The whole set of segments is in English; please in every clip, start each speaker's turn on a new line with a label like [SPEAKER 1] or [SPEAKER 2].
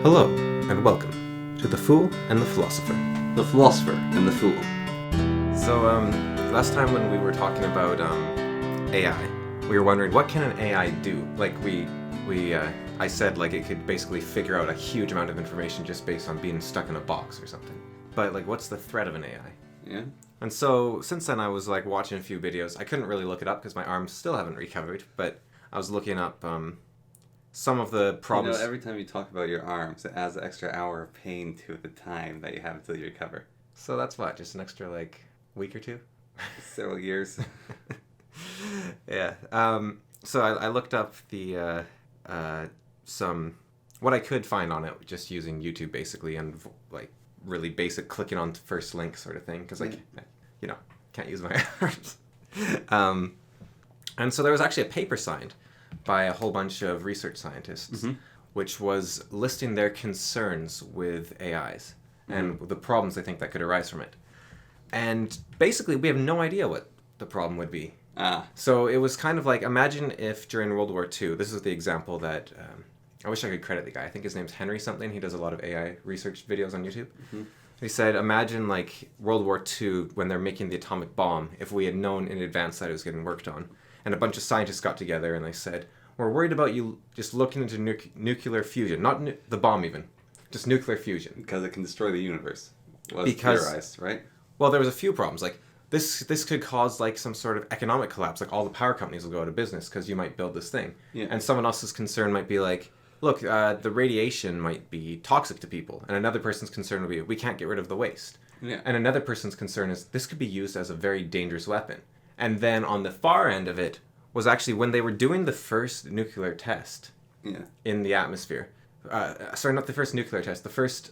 [SPEAKER 1] Hello, and welcome to The Fool and the Philosopher.
[SPEAKER 2] The Philosopher and The Fool.
[SPEAKER 1] So, last time when we were talking about AI, we were wondering, what can an AI do? Like, I said, like, it could basically figure out a huge amount of information just based on being stuck in a box or something. But, like, what's the threat of an AI?
[SPEAKER 2] Yeah.
[SPEAKER 1] And so, since then, I was, like, watching a few videos. I couldn't really look it up because my arms still haven't recovered, but I was looking up some of the problems.
[SPEAKER 2] You know, every time you talk about your arms, it adds an extra hour of pain to the time that you have until you recover.
[SPEAKER 1] So that's what? Just an extra, like, week or two?
[SPEAKER 2] Several years.
[SPEAKER 1] Yeah. So I looked up the what I could find on it just using YouTube basically, and like really basic clicking on first link sort of thing because can't use my arms. And so there was actually a paper signed by a whole bunch of research scientists, which was listing their concerns with AIs and the problems they think that could arise from it. And basically, we have no idea what the problem would be. So it was kind of like, imagine if during World War II, this is the example that, I wish I could credit the guy. I think his name's Henry something. He does a lot of AI research videos on YouTube. He said, imagine like World War II when they're making the atomic bomb, if we had known in advance that it was getting worked on. And a bunch of scientists got together and they said, we're worried about you just looking into nuclear fusion, not the bomb even, just nuclear fusion.
[SPEAKER 2] Because it can destroy the universe. Was theorized, right?
[SPEAKER 1] Well, there was a few problems. Like, this could cause like some sort of economic collapse. Like all the power companies will go out of business because you might build this thing.
[SPEAKER 2] Yeah.
[SPEAKER 1] And someone else's concern might be like, look, the radiation might be toxic to people. And another person's concern will be, we can't get rid of the waste.
[SPEAKER 2] Yeah.
[SPEAKER 1] And another person's concern is, this could be used as a very dangerous weapon. And then on the far end of it was actually when they were doing the first nuclear test in the atmosphere. Sorry, not the first nuclear test, the first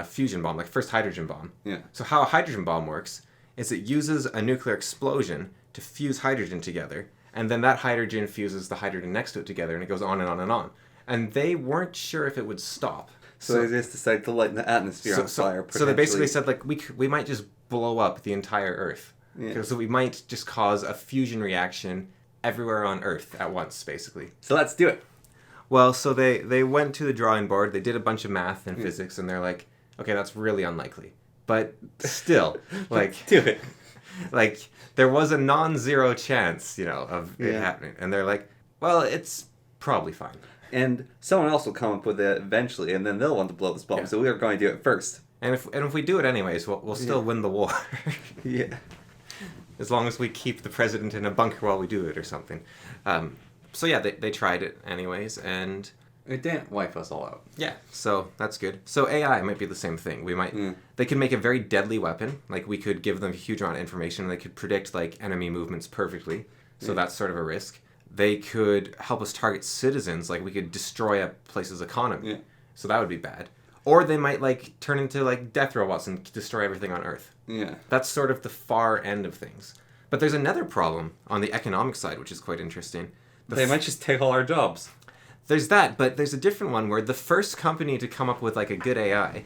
[SPEAKER 1] fusion bomb, like first hydrogen bomb.
[SPEAKER 2] Yeah.
[SPEAKER 1] So how a hydrogen bomb works is it uses a nuclear explosion to fuse hydrogen together, and then that hydrogen fuses the hydrogen next to it together, and it goes on and on and on. And they weren't sure if it would stop.
[SPEAKER 2] So they just decided to light the atmosphere on fire.
[SPEAKER 1] So they basically said, like, we might just blow up the entire Earth. Because we might just cause a fusion reaction everywhere on Earth at once, basically.
[SPEAKER 2] So let's do it.
[SPEAKER 1] Well, so they went to the drawing board, they did a bunch of math and physics, and they're like, okay, that's really unlikely. But still, like...
[SPEAKER 2] do it.
[SPEAKER 1] Like, there was a non-zero chance, of it happening. And they're like, well, it's probably fine.
[SPEAKER 2] And someone else will come up with it eventually, and then they'll want to blow this bomb, so we are going to do it first.
[SPEAKER 1] And if we do it anyways, we'll still win the war.
[SPEAKER 2] Yeah.
[SPEAKER 1] As long as we keep the president in a bunker while we do it or something. So yeah, they tried it anyways, and...
[SPEAKER 2] It didn't wipe us all out.
[SPEAKER 1] Yeah, so that's good. So AI might be the same thing. We might... They could make a very deadly weapon. Like, we could give them a huge amount of information, and they could predict, like, enemy movements perfectly. So that's sort of a risk. They could help us target citizens. Like, we could destroy a place's economy.
[SPEAKER 2] Yeah.
[SPEAKER 1] So that would be bad. Or they might, like, turn into, like, death robots and destroy everything on Earth.
[SPEAKER 2] Yeah.
[SPEAKER 1] That's sort of the far end of things. But there's another problem on the economic side, which is quite interesting.
[SPEAKER 2] They might just take all our jobs.
[SPEAKER 1] There's that, but there's a different one where the first company to come up with, like, a good AI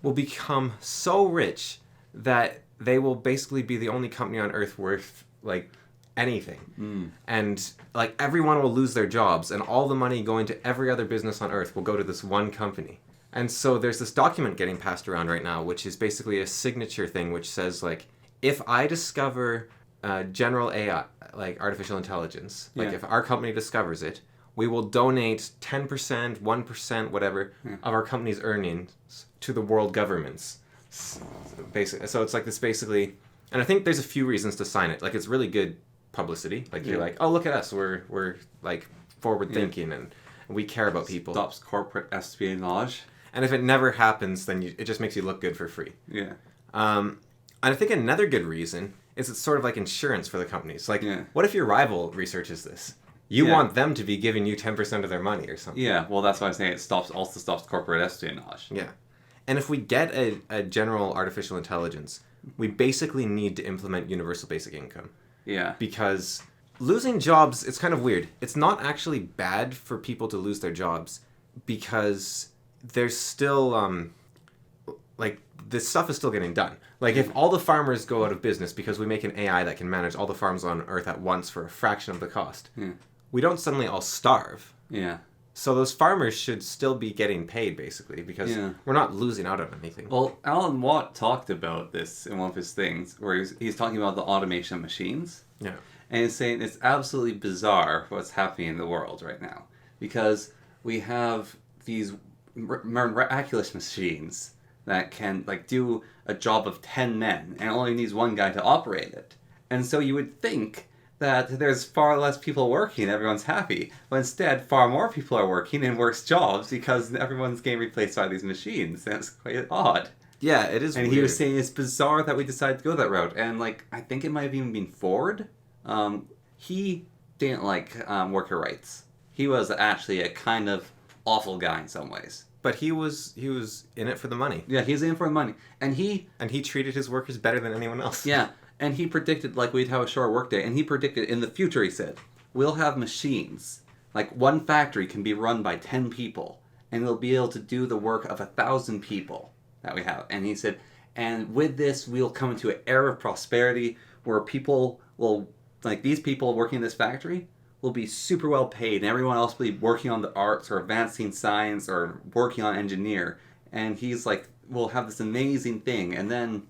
[SPEAKER 1] will become so rich that they will basically be the only company on Earth worth, like, anything. And, like, everyone will lose their jobs, and all the money going to every other business on Earth will go to this one company. And so there's this document getting passed around right now, which is basically a signature thing, which says, like, if I discover general AI, like artificial intelligence, like if our company discovers it, we will donate 10%, 1%, whatever, of our company's earnings to the world governments. So it's like this basically, and I think there's a few reasons to sign it. Like, it's really good publicity. Like, you're like, oh, look at us, we're like forward thinking and we care about people.
[SPEAKER 2] Stops corporate espionage.
[SPEAKER 1] And if it never happens, then it just makes you look good for free.
[SPEAKER 2] Yeah.
[SPEAKER 1] And I think another good reason is it's sort of like insurance for the companies. Like, what if your rival researches this? You want them to be giving you 10% of their money or something.
[SPEAKER 2] Yeah, well, that's why I'm saying it also stops corporate espionage.
[SPEAKER 1] Yeah. And if we get a general artificial intelligence, we basically need to implement universal basic income.
[SPEAKER 2] Yeah.
[SPEAKER 1] Because losing jobs, it's kind of weird. It's not actually bad for people to lose their jobs because there's still, like, this stuff is still getting done. Like, if all the farmers go out of business because we make an AI that can manage all the farms on Earth at once for a fraction of the cost, we don't suddenly all starve.
[SPEAKER 2] Yeah.
[SPEAKER 1] So those farmers should still be getting paid, basically, because we're not losing out on anything.
[SPEAKER 2] Well, Alan Watt talked about this in one of his things, where he's talking about the automation of machines.
[SPEAKER 1] Yeah.
[SPEAKER 2] And he's saying it's absolutely bizarre what's happening in the world right now. Because we have these miraculous machines that can like do a job of 10 men and only needs one guy to operate it. And so you would think that there's far less people working, everyone's happy. But instead, far more people are working in worse jobs because everyone's getting replaced by these machines. And it's quite odd.
[SPEAKER 1] Yeah, it is
[SPEAKER 2] and
[SPEAKER 1] weird.
[SPEAKER 2] He was saying it's bizarre that we decided to go that route. And like, I think it might have even been Ford. He didn't like worker rights. He was actually a kind of awful guy in some ways.
[SPEAKER 1] But he was in it for the money.
[SPEAKER 2] Yeah, he's in for the money. And he
[SPEAKER 1] treated his workers better than anyone else.
[SPEAKER 2] Yeah. And he predicted, like, we'd have a short workday. And he predicted, in the future, he said, we'll have machines. Like, one factory can be run by 10 people. And they'll be able to do the work of 1,000 people that we have. And he said, and with this, we'll come into an era of prosperity where people will, like, these people working in this factory will be super well paid. And everyone else will be working on the arts or advancing science or working on engineer. And he's like, we'll have this amazing thing. And then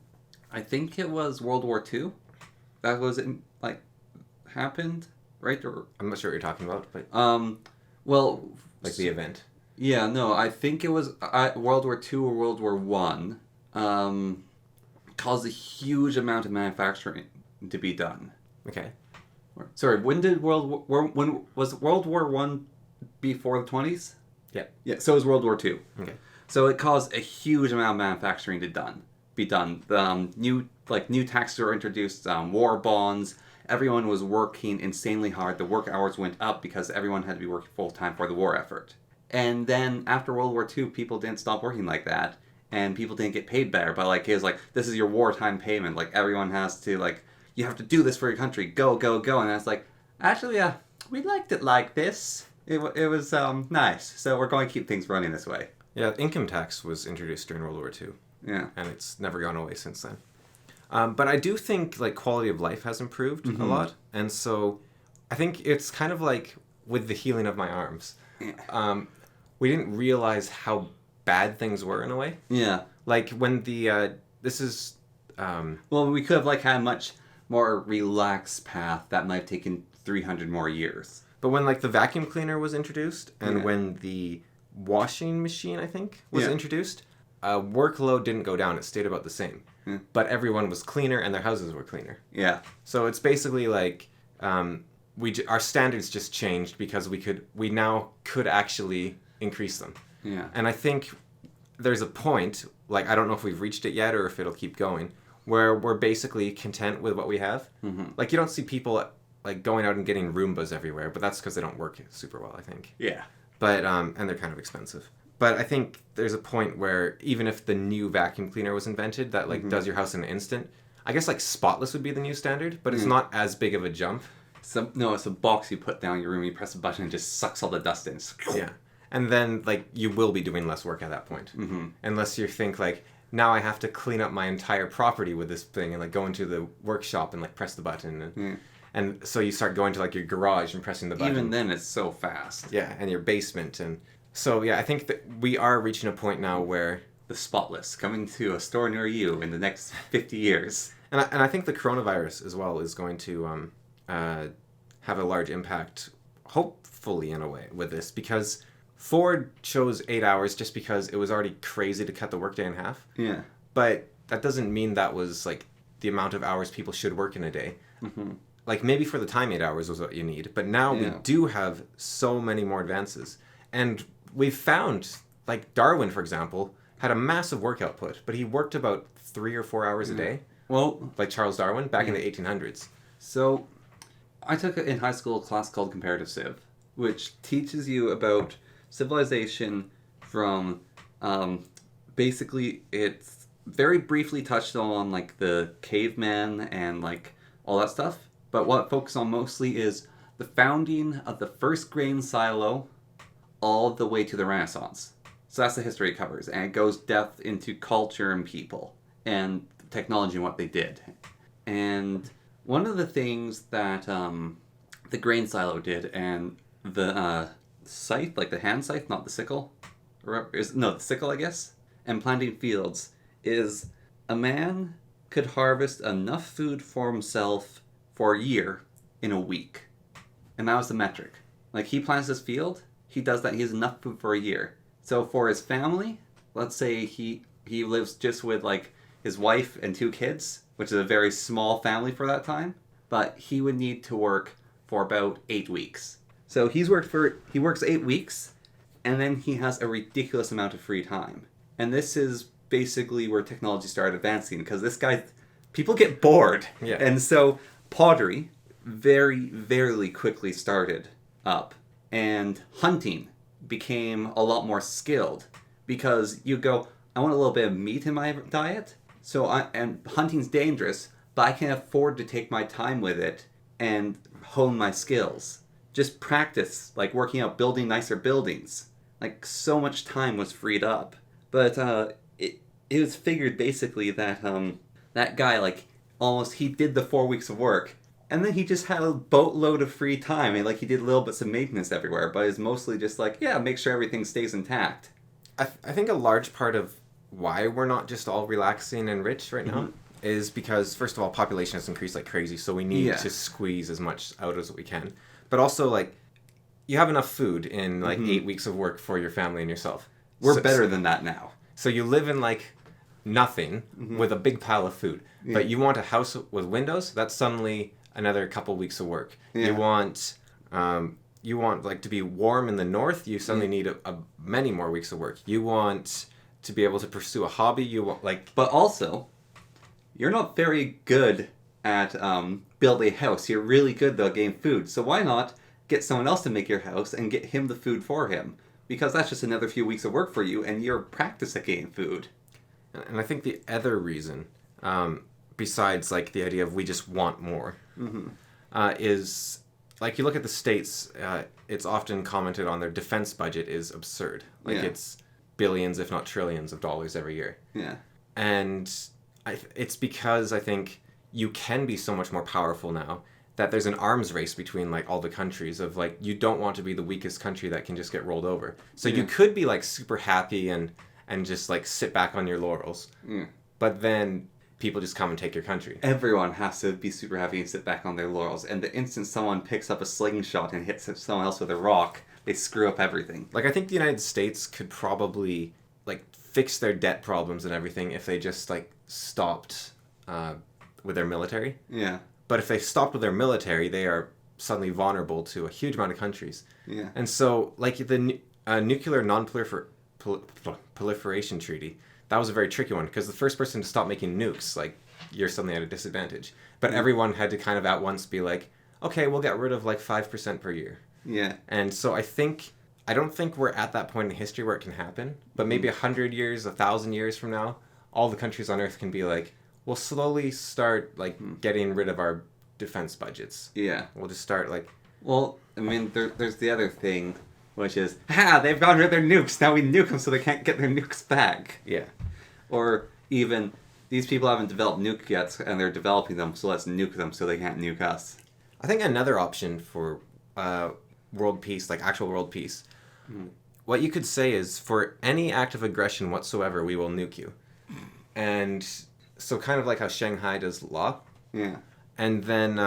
[SPEAKER 2] I think it was World War II. That was like happened, right? Or
[SPEAKER 1] I'm not sure what you're talking about, but
[SPEAKER 2] well,
[SPEAKER 1] like the event.
[SPEAKER 2] Yeah, no, I think it was World War II or World War One. Caused a huge amount of manufacturing to be done.
[SPEAKER 1] Okay.
[SPEAKER 2] Sorry, when was World War One before the 20s?
[SPEAKER 1] Yeah.
[SPEAKER 2] Yeah. So was World War II.
[SPEAKER 1] Okay.
[SPEAKER 2] So it caused a huge amount of manufacturing to be done. The new taxes were introduced, war bonds. Everyone was working insanely hard. The work hours went up because everyone had to be working full time for the war effort. And then after World War II, people didn't stop working like that, and people didn't get paid better. But like it was like, this is your wartime payment. Like everyone has to like, you have to do this for your country. Go, go, go. And that's like, actually, we liked it like this. It was nice. So we're going to keep things running this way.
[SPEAKER 1] Yeah, income tax was introduced during World War II.
[SPEAKER 2] Yeah.
[SPEAKER 1] And it's never gone away since then. But I do think like quality of life has improved a lot. And so I think it's kind of like with the healing of my arms.
[SPEAKER 2] Yeah.
[SPEAKER 1] We didn't realize how bad things were in a way.
[SPEAKER 2] Yeah.
[SPEAKER 1] Like when the,
[SPEAKER 2] well, we could have like had a much more relaxed path that might have taken 300 more years.
[SPEAKER 1] But when like the vacuum cleaner was introduced and when the washing machine, I think, was introduced, workload didn't go down. It stayed about the same. But everyone was cleaner and their houses were cleaner.
[SPEAKER 2] Yeah.
[SPEAKER 1] So it's basically like our standards just changed because we now could actually increase them.
[SPEAKER 2] Yeah.
[SPEAKER 1] And I think there's a point, like I don't know if we've reached it yet or if it'll keep going, where we're basically content with what we have. Like you don't see people like going out and getting Roombas everywhere, but that's because they don't work super well, I think.
[SPEAKER 2] Yeah.
[SPEAKER 1] But and they're kind of expensive. But I think there's a point where even if the new vacuum cleaner was invented that like does your house in an instant, I guess like spotless would be the new standard, but it's not as big of a jump.
[SPEAKER 2] No, it's a box you put down in your room, you press a button and it just sucks all the dust in.
[SPEAKER 1] Yeah. And then like you will be doing less work at that point. Unless you think like, now I have to clean up my entire property with this thing and like go into the workshop and like press the button and so you start going to like your garage and pressing the button.
[SPEAKER 2] Even then it's so fast.
[SPEAKER 1] Yeah, and your basement. And so yeah, I think that we are reaching a point now where
[SPEAKER 2] the spotless coming to a store near you in the next 50 years.
[SPEAKER 1] And I think the coronavirus as well is going to have a large impact, hopefully in a way, with this, because Ford chose 8 hours just because it was already crazy to cut the workday in half.
[SPEAKER 2] Yeah.
[SPEAKER 1] But that doesn't mean that was like the amount of hours people should work in a day. Like maybe for the time 8 hours was what you need, but now we do have so many more advances. And we've found, like Darwin, for example, had a massive work output, but he worked about 3 or 4 hours a day.
[SPEAKER 2] Well,
[SPEAKER 1] like Charles Darwin back in the 1800s.
[SPEAKER 2] So I took in high school a class called Comparative Civ, which teaches you about civilization from basically it's very briefly touched on like the caveman and like all that stuff, but what it focuses on mostly is the founding of the first grain silo all the way to the Renaissance. So that's the history it covers, and it goes depth into culture and people and technology and what they did. And one of the things that the grain silo did and the scythe, like the hand scythe, not the sickle. The sickle, I guess. And planting fields is a man could harvest enough food for himself for a year in a week. And that was the metric. Like, he plants his field, he does that, he has enough food for a year. So for his family, let's say he lives just with, like, his wife and 2 kids, which is a very small family for that time, but he would need to work for about 8 weeks. So he works 8 weeks, and then he has a ridiculous amount of free time. And this is basically where technology started advancing, because people get bored.
[SPEAKER 1] Yeah.
[SPEAKER 2] And so pottery very, very quickly started up, and hunting became a lot more skilled, because you go, I want a little bit of meat in my diet, and hunting's dangerous, but I can afford to take my time with it and hone my skills. Just practice, like working out, building nicer buildings. Like, so much time was freed up. But it was figured basically that that guy, like, he did the 4 weeks of work, and then he just had a boatload of free time, and like he did little bits of maintenance everywhere, but it's mostly just like, yeah, make sure everything stays intact.
[SPEAKER 1] I think a large part of why we're not just all relaxing and rich right now is because, first of all, population has increased like crazy, so we need to squeeze as much out as we can. But also, like, you have enough food in like 8 weeks of work for your family and yourself.
[SPEAKER 2] We're better than that now.
[SPEAKER 1] So you live in like nothing with a big pile of food, but you want a house with windows. That's suddenly another couple weeks of work. Yeah. You want like to be warm in the north. You suddenly need many more weeks of work. You want to be able to pursue a hobby. You want
[SPEAKER 2] but also, you're not very good at building a house. You're really good though at getting food. So why not get someone else to make your house and get him the food for him? Because that's just another few weeks of work for you, and you're practiced at getting food.
[SPEAKER 1] And I think the other reason, besides like the idea of we just want more, is like you look at the States. It's often commented on their defense budget is absurd. Like it's billions, if not trillions, of dollars every year.
[SPEAKER 2] Yeah.
[SPEAKER 1] And it's because I think you can be so much more powerful now that there's an arms race between like all the countries of like you don't want to be the weakest country that can just get rolled over. So you could be like super happy and just like sit back on your laurels. But then people just come and take your country.
[SPEAKER 2] Everyone has to be super happy and sit back on their laurels. And the instant someone picks up a slingshot and hits someone else with a rock, they screw up everything.
[SPEAKER 1] Like, I think the United States could probably like fix their debt problems and everything if they just like stopped with their military.
[SPEAKER 2] Yeah.
[SPEAKER 1] But if they stopped with their military, they are suddenly vulnerable to a huge amount of countries.
[SPEAKER 2] Yeah.
[SPEAKER 1] And so, like, the nuclear non-proliferation treaty, that was a very tricky one, because the first person to stop making nukes, like, you're suddenly at a disadvantage. But everyone had to kind of at once be like, okay, we'll get rid of, like, 5% per year.
[SPEAKER 2] Yeah.
[SPEAKER 1] And so I don't think we're at that point in history where it can happen, but maybe 100 years, 1,000 years from now, all the countries on Earth can be like, we'll slowly start, like, getting rid of our defense budgets.
[SPEAKER 2] Yeah.
[SPEAKER 1] We'll just start, like...
[SPEAKER 2] Well, I mean, there's the other thing, which is, they've gotten rid of their nukes, now we nuke them so they can't get their nukes back.
[SPEAKER 1] Yeah.
[SPEAKER 2] Or even, these people haven't developed nukes yet, and they're developing them, so let's nuke them so they can't nuke us.
[SPEAKER 1] I think another option for world peace, like actual world peace, what you could say is, for any act of aggression whatsoever, we will nuke you. And... So kind of like how Shanghai does law.
[SPEAKER 2] Yeah.
[SPEAKER 1] And then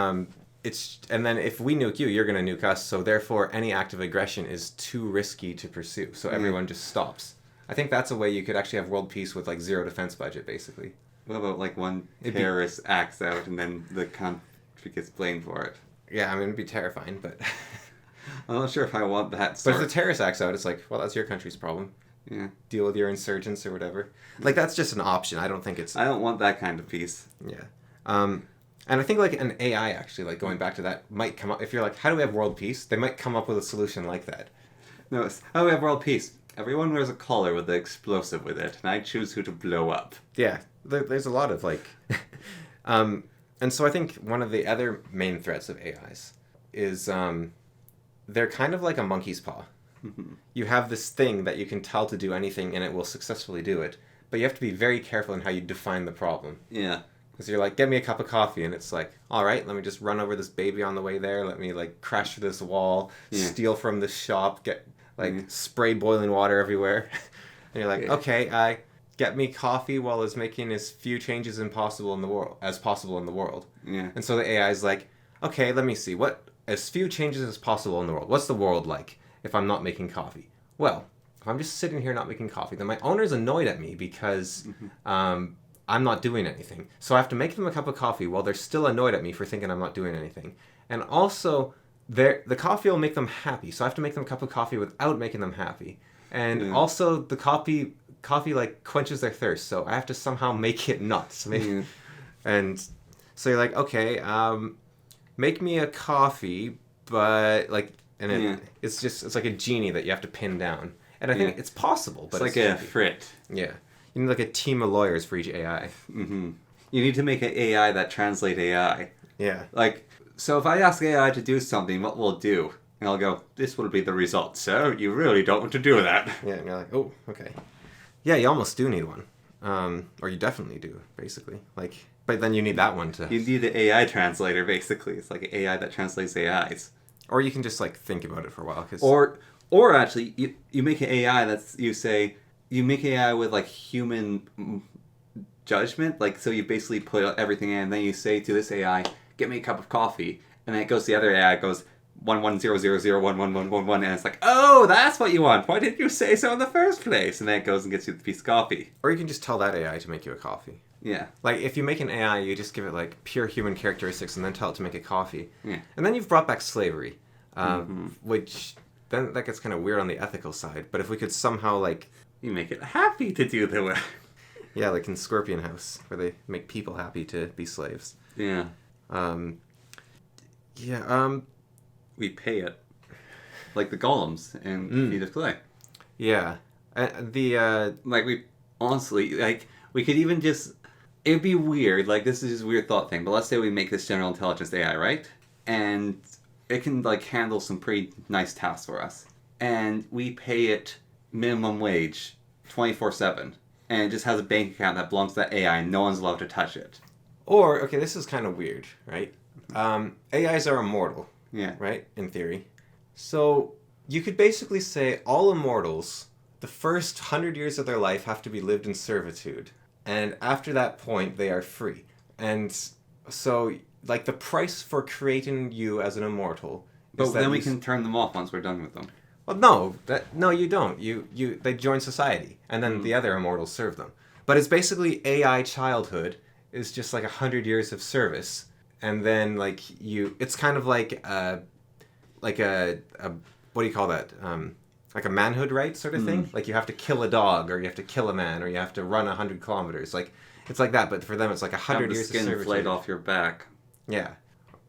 [SPEAKER 1] if we nuke you, you're going to nuke us. So therefore, any act of aggression is too risky to pursue. So everyone just stops. I think that's a way you could actually have world peace with like zero defense budget, basically.
[SPEAKER 2] What about like one terrorist acts out and then the country gets blamed for it?
[SPEAKER 1] Yeah, I mean, it'd be terrifying, but...
[SPEAKER 2] I'm not sure if I want that
[SPEAKER 1] But if the terrorist acts out, it's like, well, that's your country's problem.
[SPEAKER 2] Yeah.
[SPEAKER 1] Deal with your insurgents or whatever. Like, that's just an option. I don't think it's...
[SPEAKER 2] I don't want that kind of peace.
[SPEAKER 1] Yeah. And I think, like, an AI, actually, like, going back to that, might come up... If you're like, how do we have world peace? They might come up with a solution like that.
[SPEAKER 2] No, it's, how do we have world peace? Everyone wears a collar with an explosive with it, and I choose who to blow up.
[SPEAKER 1] Yeah. There's a lot of, like... and so I think one of the other main threats of AIs is they're kind of like a monkey's paw. You have this thing that you can tell to do anything and it will successfully do it. But you have to be very careful in how you define the problem.
[SPEAKER 2] Yeah.
[SPEAKER 1] Because you're like, get me a cup of coffee, and it's like, all right, let me just run over this baby on the way there. Let me like crash through this wall, steal from this shop, get like spray boiling water everywhere. And you're like, okay, get me coffee while it's making as few changes as possible in the world.
[SPEAKER 2] Yeah.
[SPEAKER 1] And so the AI is like, okay, let me see, what as few changes as possible in the world. What's the world like if I'm not making coffee? Well, if I'm just sitting here not making coffee, then my owner's annoyed at me because I'm not doing anything. So I have to make them a cup of coffee while they're still annoyed at me for thinking I'm not doing anything. And also, the coffee will make them happy. So I have to make them a cup of coffee without making them happy. And also, the coffee like quenches their thirst. So I have to somehow make it nuts. And so you're like, okay, make me a coffee, but like, and it's like a genie that you have to pin down. And I think it's possible, but
[SPEAKER 2] it's like a frit.
[SPEAKER 1] Yeah. You need like a team of lawyers for each AI.
[SPEAKER 2] Mm-hmm. You need to make an AI that translate AI.
[SPEAKER 1] Yeah.
[SPEAKER 2] Like, so if I ask AI to do something, what will it do? And I'll go, this will be the result. So you really don't want to do that.
[SPEAKER 1] Yeah, and you're like, oh, okay. Yeah, you almost do need one. Or you definitely do, basically. Like, but then you need that one to...
[SPEAKER 2] You need an AI translator, basically. It's like an AI that translates AIs.
[SPEAKER 1] Or you can just, like, think about it for a while. Cause...
[SPEAKER 2] Or actually, you make an AI that's, you make AI with, like, human judgment. Like, so you basically put everything in, and then you say to this AI, get me a cup of coffee. And then it goes to the other AI, it goes 1100011111, and it's like, oh, that's what you want. Why didn't you say so in the first place? And then it goes and gets you the piece of coffee.
[SPEAKER 1] Or you can just tell that AI to make you a coffee.
[SPEAKER 2] Yeah.
[SPEAKER 1] Like, if you make an AI, you just give it, like, pure human characteristics and then tell it to make a coffee.
[SPEAKER 2] Yeah.
[SPEAKER 1] And then you've brought back slavery, which... Then that gets kind of weird on the ethical side. But if we could somehow, like...
[SPEAKER 2] You make it happy to do the work.
[SPEAKER 1] Yeah, like in Scorpion House, where they make people happy to be slaves.
[SPEAKER 2] Yeah. We pay it. Like the golems in Feet of Clay.
[SPEAKER 1] Yeah.
[SPEAKER 2] Like, we... Honestly, like, we could even just... It'd be weird. Like, this is just a weird thought thing. But let's say we make this general intelligence AI, right? And... it can, like, handle some pretty nice tasks for us. And we pay it minimum wage 24/7. And it just has a bank account that belongs to that AI and no one's allowed to touch it.
[SPEAKER 1] Or, okay, this is kind of weird, right? AIs are immortal.
[SPEAKER 2] Yeah.
[SPEAKER 1] Right? In theory. So, you could basically say all immortals, the first 100 years of their life have to be lived in servitude. And after that point, they are free. And so... like, the price for creating you as an immortal...
[SPEAKER 2] But then we can turn them off once we're done with them.
[SPEAKER 1] Well, no, you don't. They join society, and then the other immortals serve them. But it's basically AI childhood is just like 100 years of service, and then, like, it's kind of like a what do you call that? Like a manhood right sort of thing? Like, you have to kill a dog, or you have to kill a man, or you have to run 100 kilometers. Like, it's like that, but for them it's like 100 years of servitude.
[SPEAKER 2] Have the skin flayed off your back.
[SPEAKER 1] Yeah.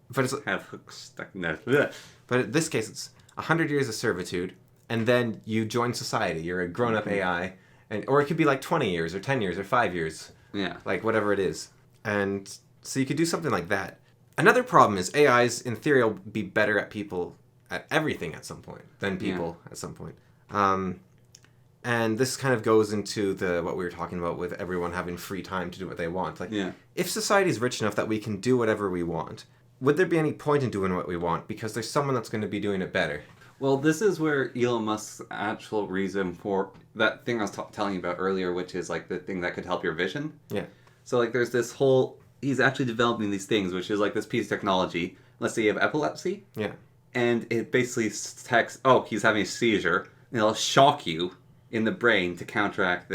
[SPEAKER 1] But it's...
[SPEAKER 2] have hooks stuck in there.
[SPEAKER 1] But in this case, it's 100 years of servitude, and then you join society. You're a grown-up AI, or it could be like 20 years, or 10 years, or 5 years.
[SPEAKER 2] Yeah.
[SPEAKER 1] Like, whatever it is. And so you could do something like that. Another problem is AIs, in theory, will be better at everything at some point than people at some point. And this kind of goes into what we were talking about with everyone having free time to do what they want. Like, if society is rich enough that we can do whatever we want, would there be any point in doing what we want? Because there's someone that's going to be doing it better.
[SPEAKER 2] Well, this is where Elon Musk's actual reason for that thing I was telling you about earlier, which is, like, the thing that could help your vision. Yeah. So, like, there's this whole... He's actually developing these things, which is, like, this piece of technology. Let's say you have epilepsy. Yeah. And it basically detects, he's having a seizure. And it'll shock you in the brain to counteract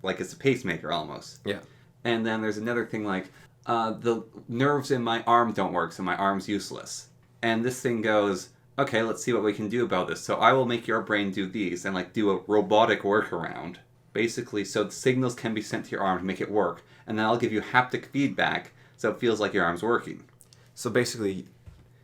[SPEAKER 2] like, it's a pacemaker almost. Yeah. And then there's another thing like, the nerves in my arm don't work, so my arm's useless. And this thing goes, okay, let's see what we can do about this. So I will make your brain do these and, like, do a robotic workaround. Basically, so the signals can be sent to your arm to make it work. And then I'll give you haptic feedback so it feels like your arm's working.
[SPEAKER 1] So basically,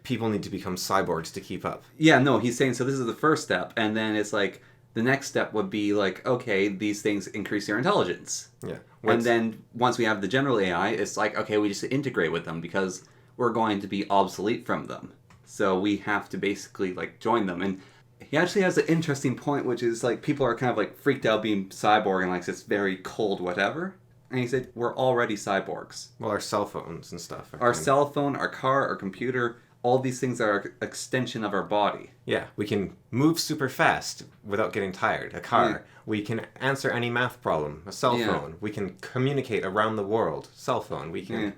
[SPEAKER 1] people need to become cyborgs to keep up.
[SPEAKER 2] Yeah, no, he's saying, so this is the first step. And then it's like... the next step would be like, okay, these things increase your intelligence. Yeah. And then once we have the general AI, it's like, okay, we just integrate with them because we're going to be obsolete from them. So we have to basically, like, join them. And he actually has an interesting point, which is, like, people are kind of, like, freaked out being cyborg and, like, this very cold whatever. And he said, we're already cyborgs.
[SPEAKER 1] Well, our cell phones and stuff.
[SPEAKER 2] Our cell phone, our car, our computer, all these things are an extension of our body.
[SPEAKER 1] Yeah, we can move super fast without getting tired. A car. Yeah. We can answer any math problem. A cell phone. We can communicate around the world. Cell phone. We can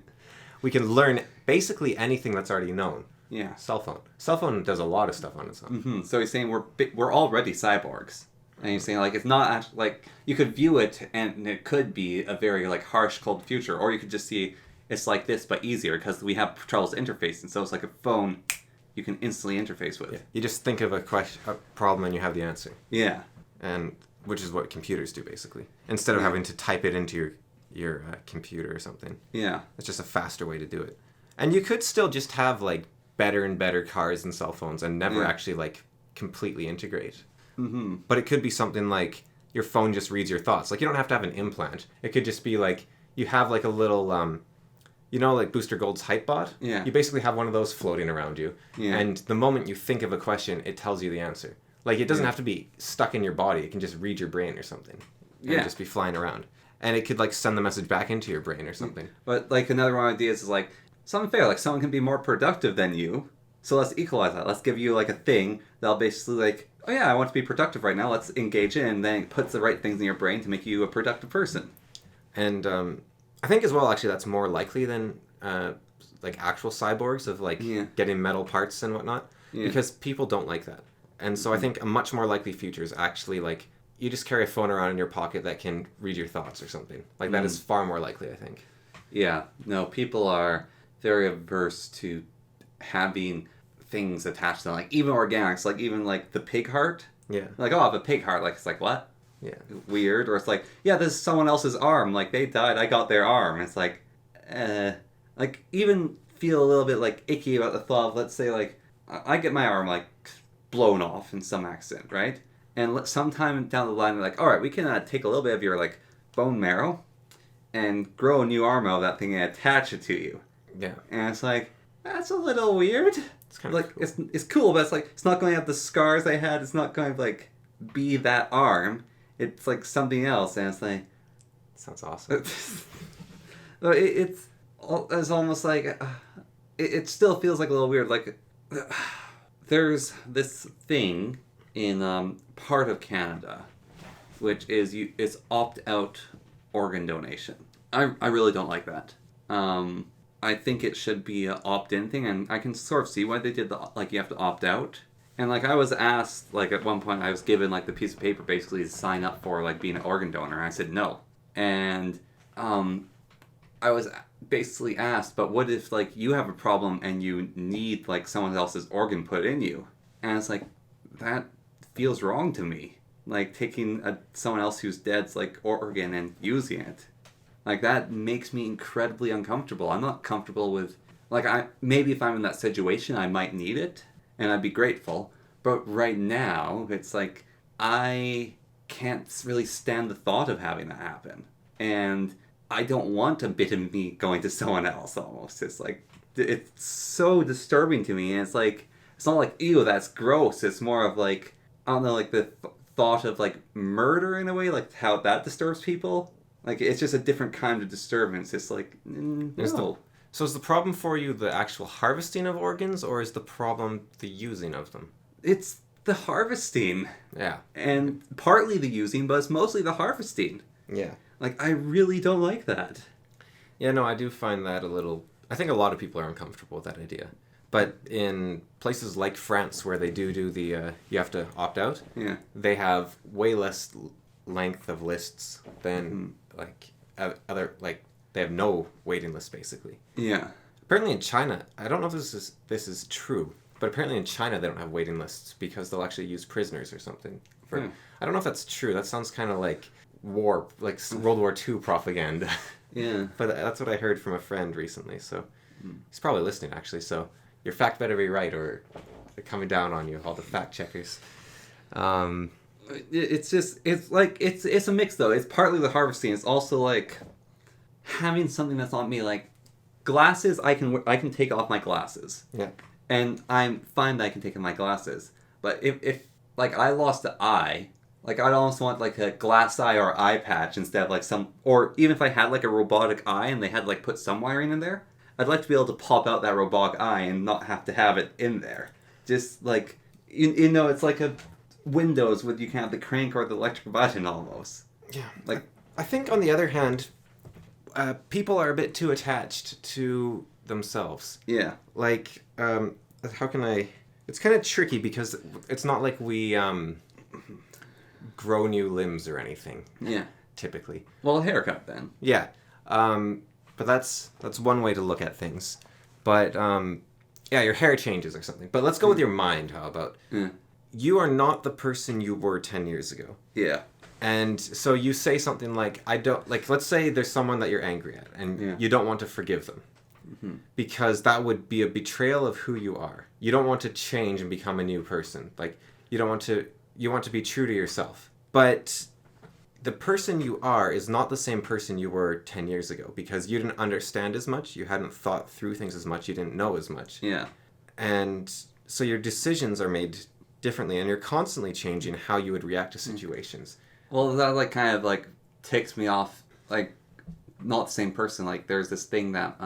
[SPEAKER 1] learn basically anything that's already known.
[SPEAKER 2] Yeah.
[SPEAKER 1] Cell phone. Cell phone does a lot of stuff on its own.
[SPEAKER 2] Mm-hmm. So he's saying we're already cyborgs. And he's saying, like, it's not actually, like, you could view it and it could be a very, like, harsh, cold future. Or you could just see it's like this, but easier, because we have troubles interfacing. So it's like a phone you can instantly interface with.
[SPEAKER 1] Yeah. You just think of a problem and you have the answer.
[SPEAKER 2] Yeah.
[SPEAKER 1] And which is what computers do, basically. Instead of having to type it into your computer or something.
[SPEAKER 2] Yeah.
[SPEAKER 1] It's just a faster way to do it. And you could still just have, like, better and better cars and cell phones and never actually, like, completely integrate.
[SPEAKER 2] Mm-hmm.
[SPEAKER 1] But it could be something like your phone just reads your thoughts. Like, you don't have to have an implant. It could just be, like, you have, like, a little... you know, like Booster Gold's Hypebot?
[SPEAKER 2] Yeah.
[SPEAKER 1] You basically have one of those floating around you.
[SPEAKER 2] Yeah.
[SPEAKER 1] And the moment you think of a question, it tells you the answer. Like, it doesn't have to be stuck in your body. It can just read your brain or something. And just be flying around. And it could, like, send the message back into your brain or something.
[SPEAKER 2] But, like, another one of the ideas is, like, something fair. Like, someone can be more productive than you. So let's equalize that. Let's give you, like, a thing that'll basically, like, oh, yeah, I want to be productive right now. Let's engage in. And then it puts the right things in your brain to make you a productive person.
[SPEAKER 1] And, I think as well, actually, that's more likely than, like, actual cyborgs of, like, getting metal parts and whatnot. Yeah. Because people don't like that. And so I think a much more likely future is actually, like, you just carry a phone around in your pocket that can read your thoughts or something. Like, that is far more likely, I think.
[SPEAKER 2] Yeah. No, people are very averse to having things attached to them. Like, even organics, like, even, like, the pig heart.
[SPEAKER 1] Yeah.
[SPEAKER 2] Like, oh, I have a pig heart. Like, it's like, what?
[SPEAKER 1] Yeah.
[SPEAKER 2] Weird. Or it's like, yeah, this is someone else's arm. Like, they died, I got their arm. It's like, like, even feel a little bit, like, icky about the thought of, let's say, like, I get my arm, like, blown off in some accident, right? And sometime down the line, they're like, all right, we can take a little bit of your, like, bone marrow and grow a new arm out of that thing and attach it to you.
[SPEAKER 1] Yeah.
[SPEAKER 2] And it's like, that's a little weird.
[SPEAKER 1] It's kind of
[SPEAKER 2] like,
[SPEAKER 1] cool.
[SPEAKER 2] It's cool, but it's like, it's not going to have the scars I had. It's not going to, like, be that arm. It's, like, something else. And it's like...
[SPEAKER 1] Sounds awesome.
[SPEAKER 2] It's almost like... It still feels like a little weird. Like, there's this thing in part of Canada, which is it's opt-out organ donation. I really don't like that. I think it should be an opt-in thing, and I can sort of see why they did like, you have to opt out. And, like, I was asked, like, at one point, I was given, like, the piece of paper basically to sign up for, like, being an organ donor. And I said no. And I was basically asked, but what if, like, you have a problem and you need, like, someone else's organ put in you? And it's like, that feels wrong to me. Like, taking someone else who's dead's, like, organ and using it. Like, that makes me incredibly uncomfortable. I'm not comfortable with... Like, maybe if I'm in that situation, I might need it. And I'd be grateful. But right now, it's like, I can't really stand the thought of having that happen. And I don't want a bit of me going to someone else, almost. It's like, it's so disturbing to me. And it's like, it's not like, ew, that's gross. It's more of like, I don't know, like the thought of like murder in a way, like how that disturbs people. Like, it's just a different kind of disturbance. It's like, no.
[SPEAKER 1] So is the problem for you the actual harvesting of organs, or is the problem the using of them?
[SPEAKER 2] It's the harvesting.
[SPEAKER 1] Yeah.
[SPEAKER 2] And partly the using, but it's mostly the harvesting.
[SPEAKER 1] Yeah.
[SPEAKER 2] Like, I really don't like that.
[SPEAKER 1] Yeah, no, I do find that a little... I think a lot of people are uncomfortable with that idea. But in places like France, where they do the... you have to opt out, they have way less length of lists than, like, other... Like, they have no waiting list, basically.
[SPEAKER 2] Yeah.
[SPEAKER 1] Apparently in China, I don't know if this is true, but apparently in China they don't have waiting lists because they'll actually use prisoners or something. I don't know if that's true. That sounds kind of like war, like World War II propaganda.
[SPEAKER 2] Yeah.
[SPEAKER 1] But that's what I heard from a friend recently, so he's probably listening, actually. So your fact better be right, or they're coming down on you, all the fact checkers.
[SPEAKER 2] It's just, it's like, it's a mix, though. It's partly the harvesting. It's also like having something that's on me, like glasses. I can take off my glasses.
[SPEAKER 1] Yeah. And
[SPEAKER 2] I'm fine that I can take off my glasses. But if like I lost an eye, Like, I'd almost want, like, a glass eye or eye patch instead of, like, some... Or even if I had, like, a robotic eye and they had, like, put some wiring in there, I'd like to be able to pop out that robotic eye and not have to have it in there. Just, like... You know, it's like a Windows with you can have the crank or the electric button almost.
[SPEAKER 1] Yeah.
[SPEAKER 2] Like,
[SPEAKER 1] I think, on the other hand, people are a bit too attached to themselves.
[SPEAKER 2] Yeah.
[SPEAKER 1] Like, how can I... It's kind of tricky because it's not like we grow new limbs or anything.
[SPEAKER 2] Yeah.
[SPEAKER 1] Typically.
[SPEAKER 2] Well, a haircut then.
[SPEAKER 1] Yeah. But that's one way to look at things. But, yeah, your hair changes or something. But let's go with your mind, how about?
[SPEAKER 2] Yeah.
[SPEAKER 1] You are not the person you were 10 years ago.
[SPEAKER 2] Yeah.
[SPEAKER 1] And so you say something like, let's say there's someone that you're angry at and you don't want to forgive them. Mm-hmm. Because that would be a betrayal of who you are. You don't want to change and become a new person. Like, you want to be true to yourself. But the person you are is not the same person you were 10 years ago because you didn't understand as much, you hadn't thought through things as much, you didn't know as much.
[SPEAKER 2] Yeah.
[SPEAKER 1] And so your decisions are made differently and you're constantly changing how you would react to situations.
[SPEAKER 2] Well, that, like, kind of, like, ticks me off, like, not the same person. Like, there's this thing that,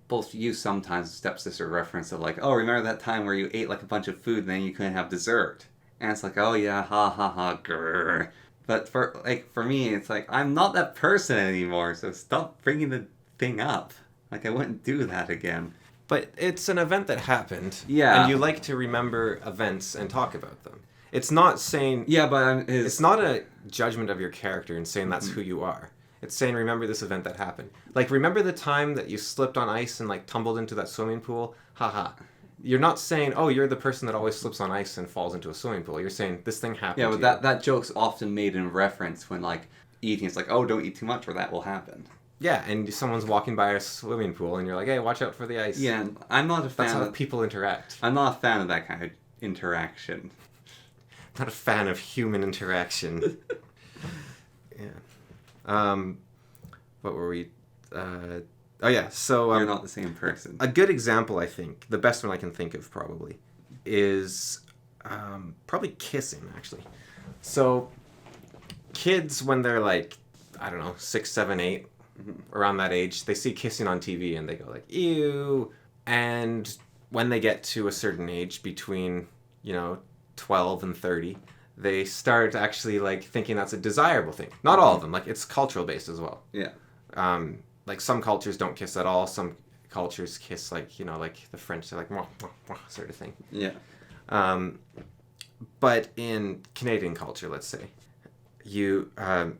[SPEAKER 2] both you sometimes, stepsister reference of, like, oh, remember that time where you ate, like, a bunch of food and then you couldn't have dessert? And it's like, oh, yeah, ha, ha, ha, grrr. But, for me, it's like, I'm not that person anymore, so stop bringing the thing up. Like, I wouldn't do that again.
[SPEAKER 1] But it's an event that happened.
[SPEAKER 2] Yeah.
[SPEAKER 1] And you like to remember events and talk about them. It's not saying...
[SPEAKER 2] Yeah, but
[SPEAKER 1] it's not a judgment of your character and saying that's who you are. It's saying, remember this event that happened. Like, remember the time that you slipped on ice and, like, tumbled into that swimming pool? Haha. You're not saying, oh, you're the person that always slips on ice and falls into a swimming pool. You're saying, this thing happened
[SPEAKER 2] Yeah,
[SPEAKER 1] to
[SPEAKER 2] but
[SPEAKER 1] you.
[SPEAKER 2] that joke's often made in reference when, like, eating. It's like, oh, don't eat too much or that will happen.
[SPEAKER 1] Yeah, and someone's walking by a swimming pool and you're like, hey, watch out for the ice.
[SPEAKER 2] Yeah, and I'm not a fan
[SPEAKER 1] That's how
[SPEAKER 2] of...
[SPEAKER 1] people interact.
[SPEAKER 2] I'm not a fan of that kind of interaction.
[SPEAKER 1] Not a fan of human interaction. Yeah. What were we... Oh, yeah, so...
[SPEAKER 2] You're not the same person.
[SPEAKER 1] A good example, I think, the best one I can think of, probably, is probably kissing, actually. So, kids, when they're, like, I don't know, 6, 7, 8, around that age, they see kissing on TV, and they go, like, ew. And when they get to a certain age, between, 12 and 30, they start actually, like, thinking that's a desirable thing. Not all of them. Like, it's cultural-based as well.
[SPEAKER 2] Yeah.
[SPEAKER 1] Like, some cultures don't kiss at all. Some cultures kiss, like, like the French, they're like, mwah, mwah, mwah, sort of thing.
[SPEAKER 2] Yeah.
[SPEAKER 1] But in Canadian culture, let's say,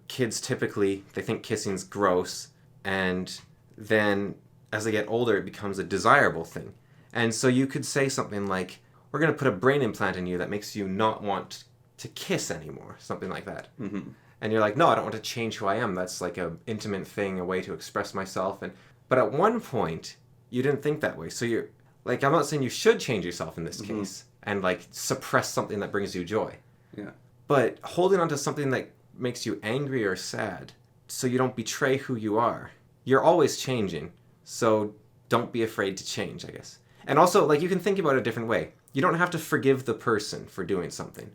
[SPEAKER 1] kids typically, they think kissing's gross, and then as they get older, it becomes a desirable thing. And so you could say something like, we're going to put a brain implant in you that makes you not want to kiss anymore, something like that. Mm-hmm. And you're like, no, I don't want to change who I am. That's like an intimate thing, a way to express myself. But at one point, you didn't think that way. So you're, like, I'm not saying you should change yourself in this case and, like, suppress something that brings you joy.
[SPEAKER 2] Yeah.
[SPEAKER 1] But holding on to something that makes you angry or sad so you don't betray who you are. You're always changing, so don't be afraid to change, I guess. And also, like, you can think about it a different way. You don't have to forgive the person for doing something.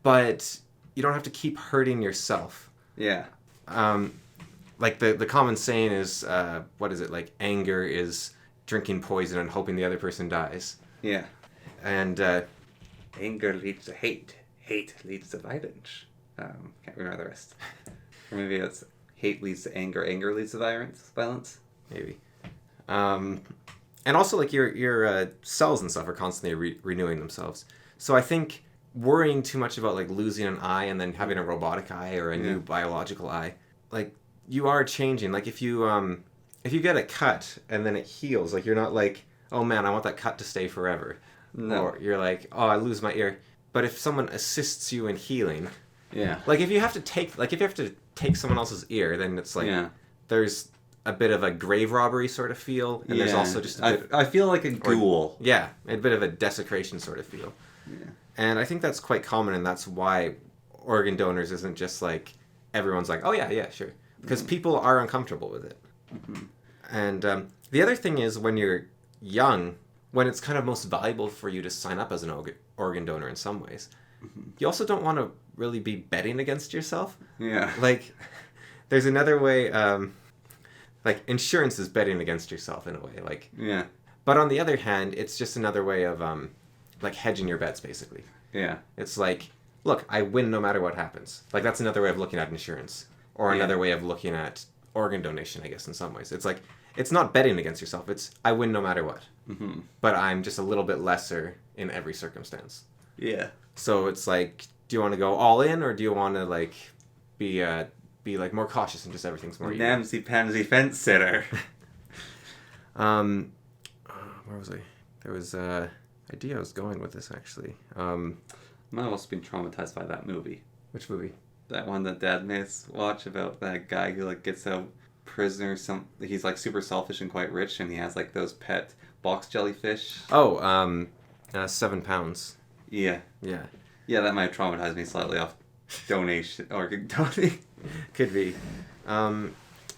[SPEAKER 1] But... you don't have to keep hurting yourself.
[SPEAKER 2] Yeah.
[SPEAKER 1] Like the common saying is, what is it? Like, anger is drinking poison and hoping the other person dies.
[SPEAKER 2] Yeah.
[SPEAKER 1] And
[SPEAKER 2] anger leads to hate. Hate leads to violence. Can't remember the rest. Or maybe it's hate leads to anger. Anger leads to violence.
[SPEAKER 1] Maybe. And also, like, your cells and stuff are constantly renewing themselves. So I think worrying too much about, like, losing an eye and then having a robotic eye or a new biological eye, like, you are changing. Like, if you get a cut and then it heals, like, you're not like, oh man, I want that cut to stay forever. No. Or you're like, oh, I lose my ear. But if someone assists you in healing, like, if you have to take someone else's ear, then it's like there's a bit of a grave robbery sort of feel, and there's also just a bit,
[SPEAKER 2] I feel like a ghoul.
[SPEAKER 1] A bit of a desecration sort of feel. Yeah. And I think that's quite common, and that's why organ donors isn't just like everyone's like, oh yeah, sure. Because people are uncomfortable with it. Mm-hmm. And the other thing is, when you're young, when it's kind of most valuable for you to sign up as an organ donor in some ways, you also don't want to really be betting against yourself.
[SPEAKER 2] Yeah.
[SPEAKER 1] Like, there's another way, like, insurance is betting against yourself in a way. Like,
[SPEAKER 2] yeah.
[SPEAKER 1] But on the other hand, it's just another way of, like, hedging your bets, basically.
[SPEAKER 2] Yeah.
[SPEAKER 1] It's like, look, I win no matter what happens. Like, that's another way of looking at insurance. Or another way of looking at organ donation, I guess, in some ways. It's like, it's not betting against yourself. It's, I win no matter what.
[SPEAKER 2] Mm-hmm.
[SPEAKER 1] But I'm just a little bit lesser in every circumstance.
[SPEAKER 2] Yeah.
[SPEAKER 1] So it's like, do you want to go all in, or do you want to, like, be like, more cautious and just everything's more even?
[SPEAKER 2] Namsy-pamsy fence-sitter.
[SPEAKER 1] Where was I? There was a idea I was going with this, actually.
[SPEAKER 2] I've also been traumatized by that movie.
[SPEAKER 1] Which movie?
[SPEAKER 2] That one that Dad made us watch about that guy who, like, gets out prisoner. He's, like, super selfish and quite rich, and he has, like, those pet box jellyfish.
[SPEAKER 1] Oh, 7 pounds.
[SPEAKER 2] Yeah.
[SPEAKER 1] Yeah.
[SPEAKER 2] Yeah, that might have traumatized me slightly off donation or donating.
[SPEAKER 1] Could be.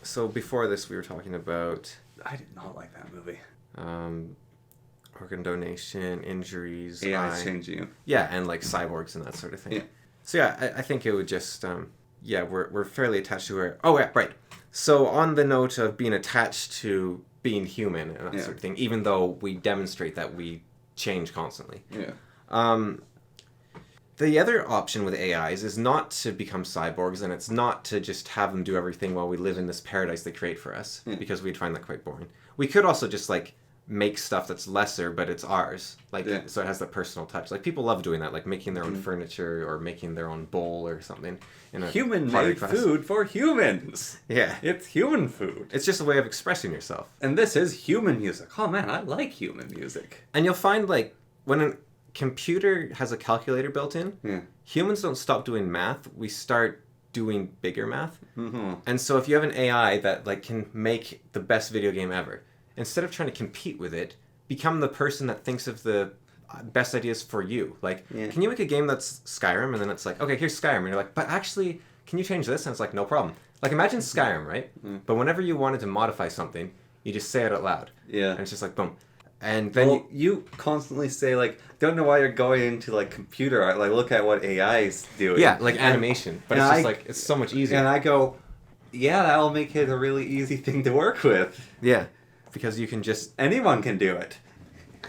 [SPEAKER 1] So before this, we were talking about...
[SPEAKER 2] I did not like that movie.
[SPEAKER 1] Organ donation, injuries.
[SPEAKER 2] AI change you.
[SPEAKER 1] Yeah, and like cyborgs and that sort of thing.
[SPEAKER 2] Yeah.
[SPEAKER 1] So yeah, I think it would just, we're fairly attached to her. Oh yeah, right. So on the note of being attached to being human and that sort of thing, even though we demonstrate that we change constantly.
[SPEAKER 2] Yeah.
[SPEAKER 1] The other option with AIs is not to become cyborgs, and it's not to just have them do everything while we live in this paradise they create for us, because we'd find that quite boring. We could also just, like, make stuff that's lesser, but it's ours. Like, so it has the personal touch. Like, people love doing that, like making their own furniture or making their own bowl or something. In a
[SPEAKER 2] Human-made food for humans.
[SPEAKER 1] Yeah.
[SPEAKER 2] It's human food.
[SPEAKER 1] It's just a way of expressing yourself.
[SPEAKER 2] And this is human music. Oh, man, I like human music.
[SPEAKER 1] And you'll find, like, when a computer has a calculator built in, humans don't stop doing math. We start doing bigger math.
[SPEAKER 2] Mm-hmm.
[SPEAKER 1] And so if you have an AI that, like, can make the best video game ever, instead of trying to compete with it, become the person that thinks of the best ideas for you. Like, can you make a game that's Skyrim? And then it's like, okay, here's Skyrim. And you're like, but actually, can you change this? And it's like, no problem. Like, imagine Skyrim, right? But whenever you wanted to modify something, you just say it out loud.
[SPEAKER 2] Yeah.
[SPEAKER 1] And it's just like, boom. And then
[SPEAKER 2] you constantly say, like, don't know why you're going into, like, computer art. Like, look at what AI's doing.
[SPEAKER 1] Yeah, like animation. But it's just like, it's so much easier.
[SPEAKER 2] And I go, yeah, that'll make it a really easy thing to work with.
[SPEAKER 1] Yeah. Because you can just...
[SPEAKER 2] Anyone can do it.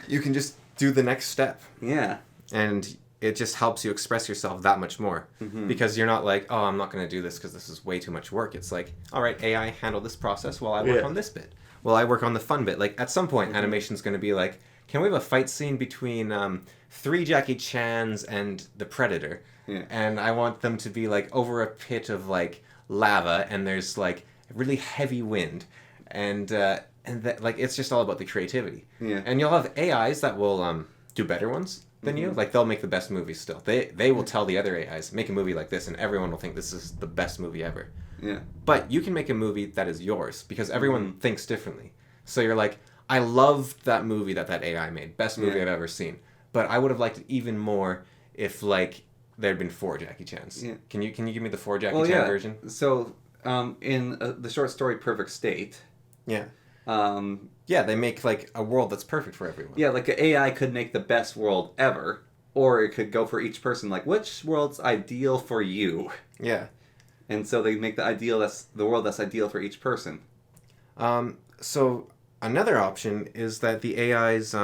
[SPEAKER 1] You can just do the next step.
[SPEAKER 2] Yeah.
[SPEAKER 1] And it just helps you express yourself that much more. Mm-hmm. Because you're not like, oh, I'm not going to do this because this is way too much work. It's like, all right, AI, handle this process while I work on this bit. While I work on the fun bit. Like, at some point, animation's going to be like, can we have a fight scene between 3 Jackie Chans and the Predator?
[SPEAKER 2] Yeah.
[SPEAKER 1] And I want them to be, like, over a pit of, like, lava, and there's, like, really heavy wind. And that, like, it's just all about the creativity.
[SPEAKER 2] Yeah.
[SPEAKER 1] And you'll have AIs that will do better ones than you. Like, they'll make the best movies still. They will tell the other AIs, make a movie like this, and everyone will think this is the best movie ever.
[SPEAKER 2] Yeah.
[SPEAKER 1] But you can make a movie that is yours, because everyone thinks differently. So you're like, I loved that movie that AI made. Best movie I've ever seen. But I would have liked it even more if, like, there'd been 4 Jackie Chans. Yeah. Can you give me the 4 Jackie Chan version?
[SPEAKER 2] So, in the short story Perfect State...
[SPEAKER 1] Yeah. They make, like, a world that's perfect for everyone.
[SPEAKER 2] Yeah, like, an AI could make the best world ever, or it could go for each person, like, which world's ideal for you?
[SPEAKER 1] Yeah.
[SPEAKER 2] And so they make the world that's ideal for each person.
[SPEAKER 1] So another option is that the AIs,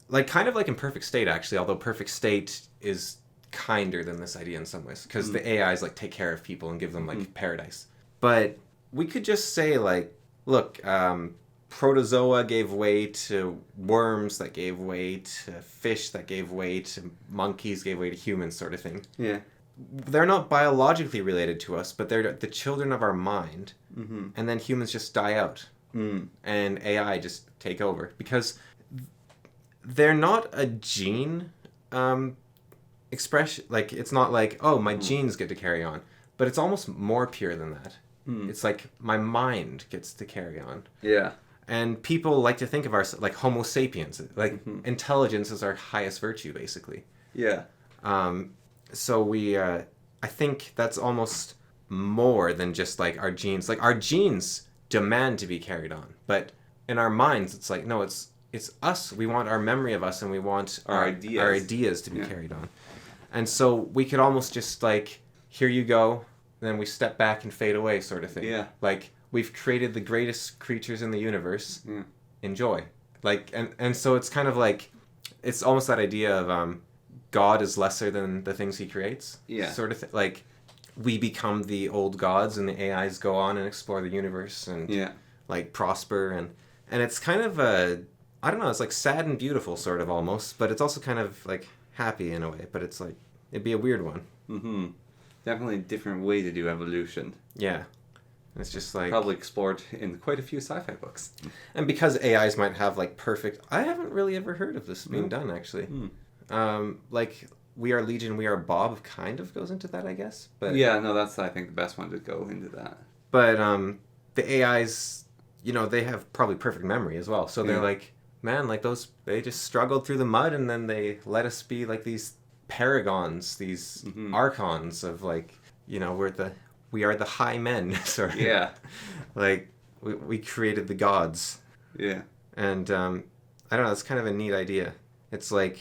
[SPEAKER 1] like, kind of like in Perfect State, actually, although Perfect State is kinder than this idea in some ways, because the AIs, like, take care of people and give them, like, paradise. But we could just say, like, look, protozoa gave way to worms that gave way to fish that gave way to monkeys gave way to humans, sort of thing.
[SPEAKER 2] Yeah.
[SPEAKER 1] They're not biologically related to us, but they're the children of our mind.
[SPEAKER 2] Mm-hmm.
[SPEAKER 1] And then humans just die out. And AI just take over. Because they're not a gene expression. Like, it's not like, oh, my genes get to carry on. But it's almost more pure than that. It's like my mind gets to carry on.
[SPEAKER 2] Yeah.
[SPEAKER 1] And people like to think of ourselves like Homo sapiens. Like, intelligence is our highest virtue, basically.
[SPEAKER 2] Yeah.
[SPEAKER 1] So we, I think that's almost more than just, like, our genes. Like, our genes demand to be carried on. But in our minds, it's like, no, it's us. We want our memory of us, and we want our ideas to be carried on. And so we could almost just like, here you go, then we step back and fade away sort of thing.
[SPEAKER 2] Yeah.
[SPEAKER 1] Like, we've created the greatest creatures in the universe.
[SPEAKER 2] Yeah.
[SPEAKER 1] Enjoy. Like, and so it's kind of like, it's almost that idea of God is lesser than the things he creates.
[SPEAKER 2] Yeah.
[SPEAKER 1] Sort of like, we become the old gods and the AIs go on and explore the universe and like prosper and it's kind of I don't know, it's like sad and beautiful sort of almost, but it's also kind of like happy in a way, but it's like, it'd be a weird one.
[SPEAKER 2] Mm-hmm. Definitely a different way to do evolution.
[SPEAKER 1] Yeah. It's just like...
[SPEAKER 2] Probably explored in quite a few sci-fi books.
[SPEAKER 1] And because AIs might have like perfect... I haven't really ever heard of this being done, actually. Like, We Are Legion, We Are Bob kind of goes into that, I guess. But
[SPEAKER 2] yeah, no, that's, I think, the best one to go into that.
[SPEAKER 1] But the AIs, you know, they have probably perfect memory as well. So they're like, man, like those, they just struggled through the mud and then they let us be like these paragons, these archons of like, you know, we are the high men, sort of.
[SPEAKER 2] Yeah.
[SPEAKER 1] Like, we created the gods.
[SPEAKER 2] Yeah.
[SPEAKER 1] And, I don't know, it's kind of a neat idea. It's like,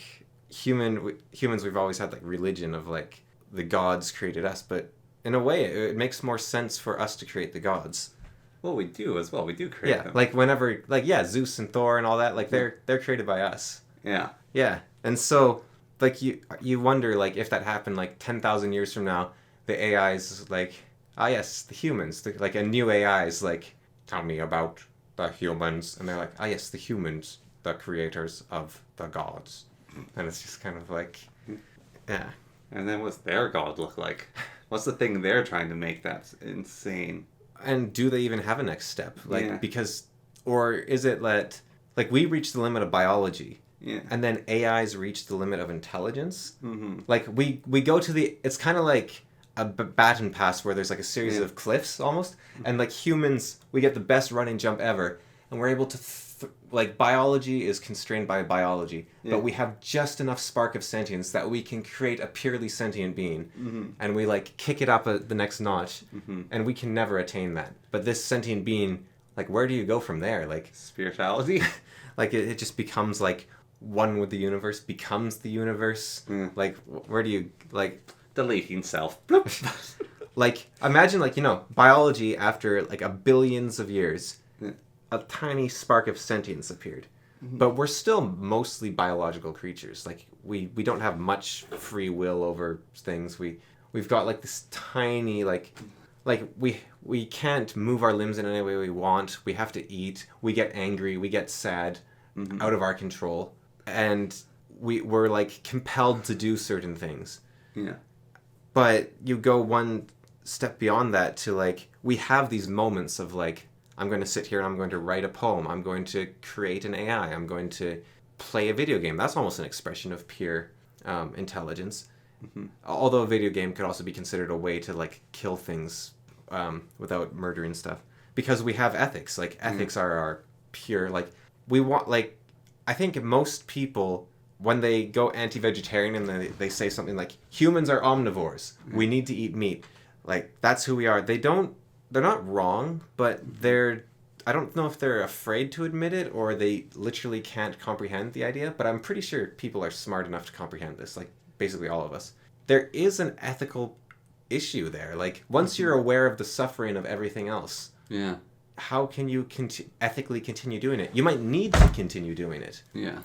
[SPEAKER 1] humans, we've always had like religion of like, the gods created us, but in a way, it makes more sense for us to create the gods.
[SPEAKER 2] Well, we do as well. We do create them.
[SPEAKER 1] Like whenever, like, Zeus and Thor and all that, like, they're created by us.
[SPEAKER 2] Yeah.
[SPEAKER 1] Yeah. And so, like, you wonder, like, if that happened, like, 10,000 years from now, the AIs, like, yes, the humans, like, a new AI is like, tell me about the humans. And they're like, yes, the humans, the creators of the gods. And it's just kind of like, yeah.
[SPEAKER 2] And then what's their god look like? What's the thing they're trying to make that's insane?
[SPEAKER 1] And do they even have a next step? Like, because, or is it that, like, we reach the limit of biology, and then AIs reach the limit of intelligence? Mm-hmm. Like, we go to the, it's kind of like a baton pass where there's, like, a series of cliffs, almost, and, like, humans, we get the best running jump ever, and we're able to, like, biology is constrained by biology, but we have just enough spark of sentience that we can create a purely sentient being, and we, like, kick it up the next notch, and we can never attain that. But this sentient being, like, where do you go from there? Like,
[SPEAKER 2] spirituality?
[SPEAKER 1] Like, it just becomes, like, one with the universe, becomes the universe. Like, where do you, like...
[SPEAKER 2] Deleting self.
[SPEAKER 1] Like, imagine, like, you know, biology after, like, a billions of years... a tiny spark of sentience appeared. But we're still mostly biological creatures. Like, we don't have much free will over things. We've got, like, this tiny, like we can't move our limbs in any way we want. We have to eat. We get angry. We get sad, out of our control. And we're, like, compelled to do certain things.
[SPEAKER 2] Yeah.
[SPEAKER 1] But you go one step beyond that to, like, we have these moments of, like, I'm going to sit here and I'm going to write a poem. I'm going to create an AI. I'm going to play a video game. That's almost an expression of pure intelligence. Although a video game could also be considered a way to, like, kill things without murdering stuff. Because we have ethics. Like, ethics are our pure, like, we want, like, I think most people, when they go anti-vegetarian and they say something like, humans are omnivores. We need to eat meat. Like, that's who we are. They're not wrong, but I don't know if they're afraid to admit it or they literally can't comprehend the idea, but I'm pretty sure people are smart enough to comprehend this, like basically all of us. There is an ethical issue there. Like, once you're aware of the suffering of everything else, how can you ethically continue doing it? You might need to continue doing it. Yeah.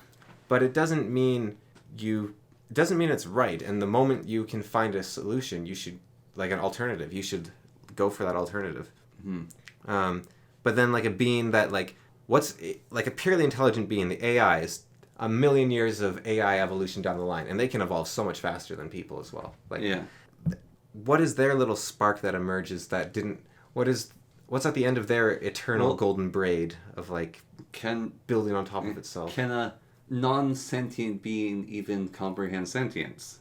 [SPEAKER 1] But it doesn't mean it's right, and the moment you can find a solution, you should, like an alternative, you should go for that alternative. But then, like, a being that, like, like a purely intelligent being, the AI is a million years of AI evolution down the line, and they can evolve so much faster than people as well. Like, what is their little spark that emerges that didn't? What's at the end of their eternal golden braid of, like, building on top of itself?
[SPEAKER 2] Can a non-sentient being even comprehend sentience?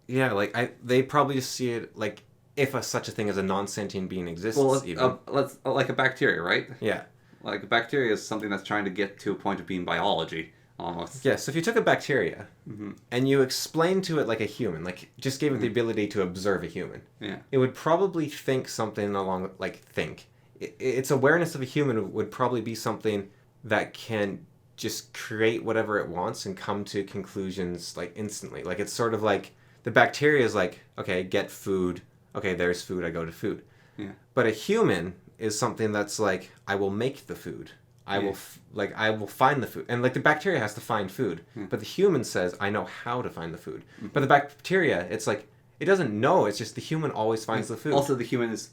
[SPEAKER 1] Yeah, like, they probably just see it like, if such a thing as a non-sentient being exists, even.
[SPEAKER 2] Let's like a bacteria, right?
[SPEAKER 1] Yeah.
[SPEAKER 2] Like, a bacteria is something that's trying to get to a point of being biology, almost.
[SPEAKER 1] Yeah, so if you took a bacteria, and you explained to it like a human, like, just gave it the ability to observe a human, it would probably think something along, like, its awareness of a human would probably be something that can just create whatever it wants and come to conclusions, like, instantly. Like, it's sort of like The bacteria is like, okay, get food. Okay, there's food. I go to food.
[SPEAKER 2] Yeah.
[SPEAKER 1] But a human is something that's like, I will make the food. I will find the food. And like the bacteria has to find food. But the human says, I know how to find the food. But the bacteria, it's like, it doesn't know. It's just the human always finds the food.
[SPEAKER 2] Also, the human is,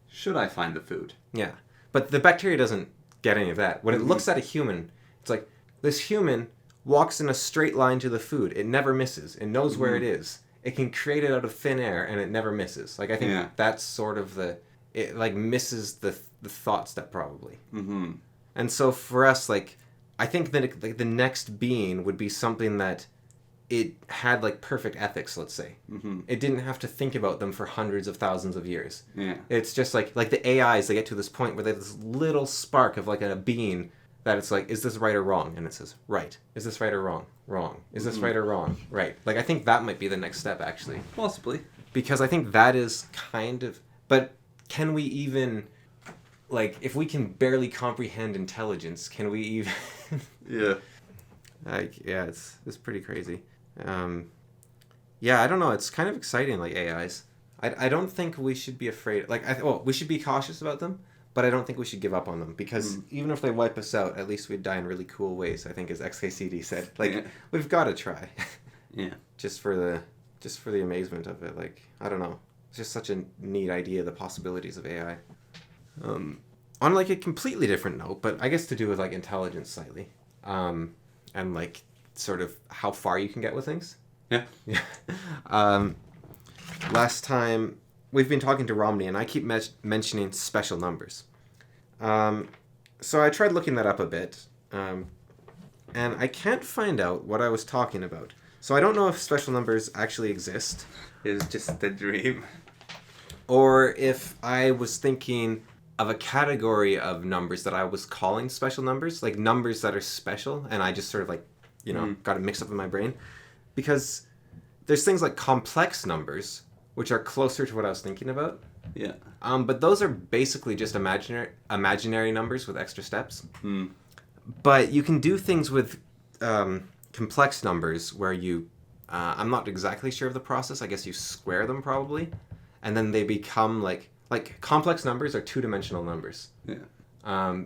[SPEAKER 2] should I find the food?
[SPEAKER 1] Yeah. But the bacteria doesn't get any of that. When it looks at a human, it's like, this human walks in a straight line to the food. It never misses. It knows where it is. It can create it out of thin air, and it never misses. Like, I think that's sort of it like misses the thought step probably. Mm-hmm. And so for us, like, I think that like the next being would be something that it had like perfect ethics, let's say. Mm-hmm. It didn't have to think about them for hundreds of thousands of years. Yeah. It's just like the AIs, they get to this point where they have this little spark of like a being that it's like, is this right or wrong? And it says, right. Is this right or wrong? Wrong. Is this right or wrong? Right. Like, I think that might be the next step, actually.
[SPEAKER 2] Possibly.
[SPEAKER 1] Because I think that is kind of... But can we even... Like, if we can barely comprehend intelligence, can we even...
[SPEAKER 2] Yeah.
[SPEAKER 1] Like, yeah, it's pretty crazy. Yeah, I don't know. It's kind of exciting, like, AIs. I don't think we should be afraid... Like, we should be cautious about them. But I don't think we should give up on them, because even if they wipe us out, at least we'd die in really cool ways, I think, as XKCD said. Like, we've got to try.
[SPEAKER 2] Yeah.
[SPEAKER 1] Just for the amazement of it. Like, I don't know. It's just such a neat idea, the possibilities of AI. On, like, a completely different note, but I guess to do with, like, intelligence slightly. And, like, sort of how far you can get with things.
[SPEAKER 2] Yeah.
[SPEAKER 1] Yeah. Last time... We've been talking to Romney, and I keep mentioning special numbers. So I tried looking that up a bit, and I can't find out what I was talking about. So I don't know if special numbers actually exist.
[SPEAKER 2] It was just a dream.
[SPEAKER 1] Or if I was thinking of a category of numbers that I was calling special numbers, like numbers that are special, and I just sort of like, got it mixed up in my brain. Because there's things like complex numbers, which are closer to what I was thinking about.
[SPEAKER 2] Yeah.
[SPEAKER 1] But those are basically just imaginary numbers with extra steps. But you can do things with complex numbers where you... I'm not exactly sure of the process. I guess you square them probably. And then they become like complex numbers are two-dimensional numbers.
[SPEAKER 2] Yeah.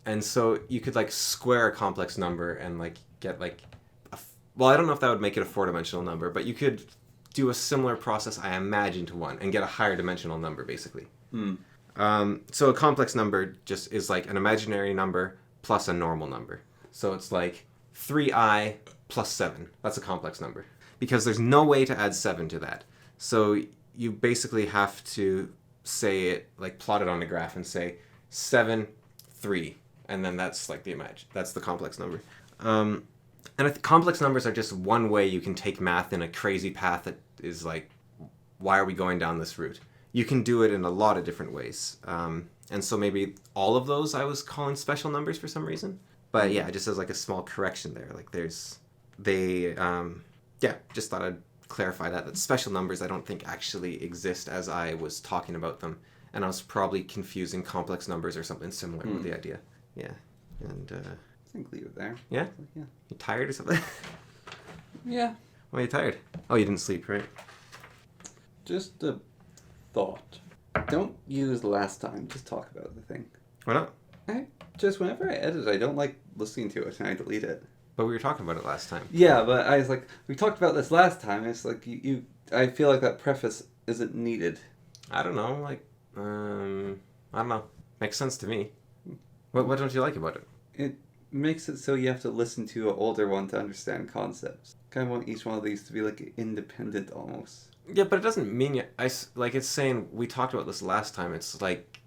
[SPEAKER 1] And so you could like square a complex number and like get like... Well, I don't know if that would make it a four-dimensional number, but you could... do a similar process, I imagine, to one, and get a higher dimensional number, basically. So a complex number just is like an imaginary number plus a normal number. So it's like 3i plus 7. That's a complex number. Because there's no way to add 7 to that. So you basically have to say it, like plot it on a graph and say 7, 3. And then that's like that's the complex number. And complex numbers are just one way you can take math in a crazy path that is like, why are we going down this route? You can do it in a lot of different ways. And so maybe all of those I was calling special numbers for some reason. But yeah, just as like a small correction there. Like just thought I'd clarify that special numbers I don't think actually exist as I was talking about them. And I was probably confusing complex numbers or something similar with the idea. Yeah. And...
[SPEAKER 2] I think leave it there.
[SPEAKER 1] Yeah?
[SPEAKER 2] Yeah.
[SPEAKER 1] You tired or something?
[SPEAKER 2] Yeah.
[SPEAKER 1] Why are you tired? Oh, you didn't sleep, right?
[SPEAKER 2] Just a thought. Don't use last time. Just talk about the thing.
[SPEAKER 1] Why not?
[SPEAKER 2] Whenever I edit, I don't like listening to it and I delete it.
[SPEAKER 1] But we were talking about it last time.
[SPEAKER 2] Yeah, but I was like, we talked about this last time. It's like, I feel like that preface isn't needed.
[SPEAKER 1] I don't know. Like, I don't know. Makes sense to me. What don't you like about it?
[SPEAKER 2] It makes it so you have to listen to an older one to understand concepts. Kind of want each one of these to be like independent almost.
[SPEAKER 1] Yeah, but it doesn't mean it's saying we talked about this last time. It's like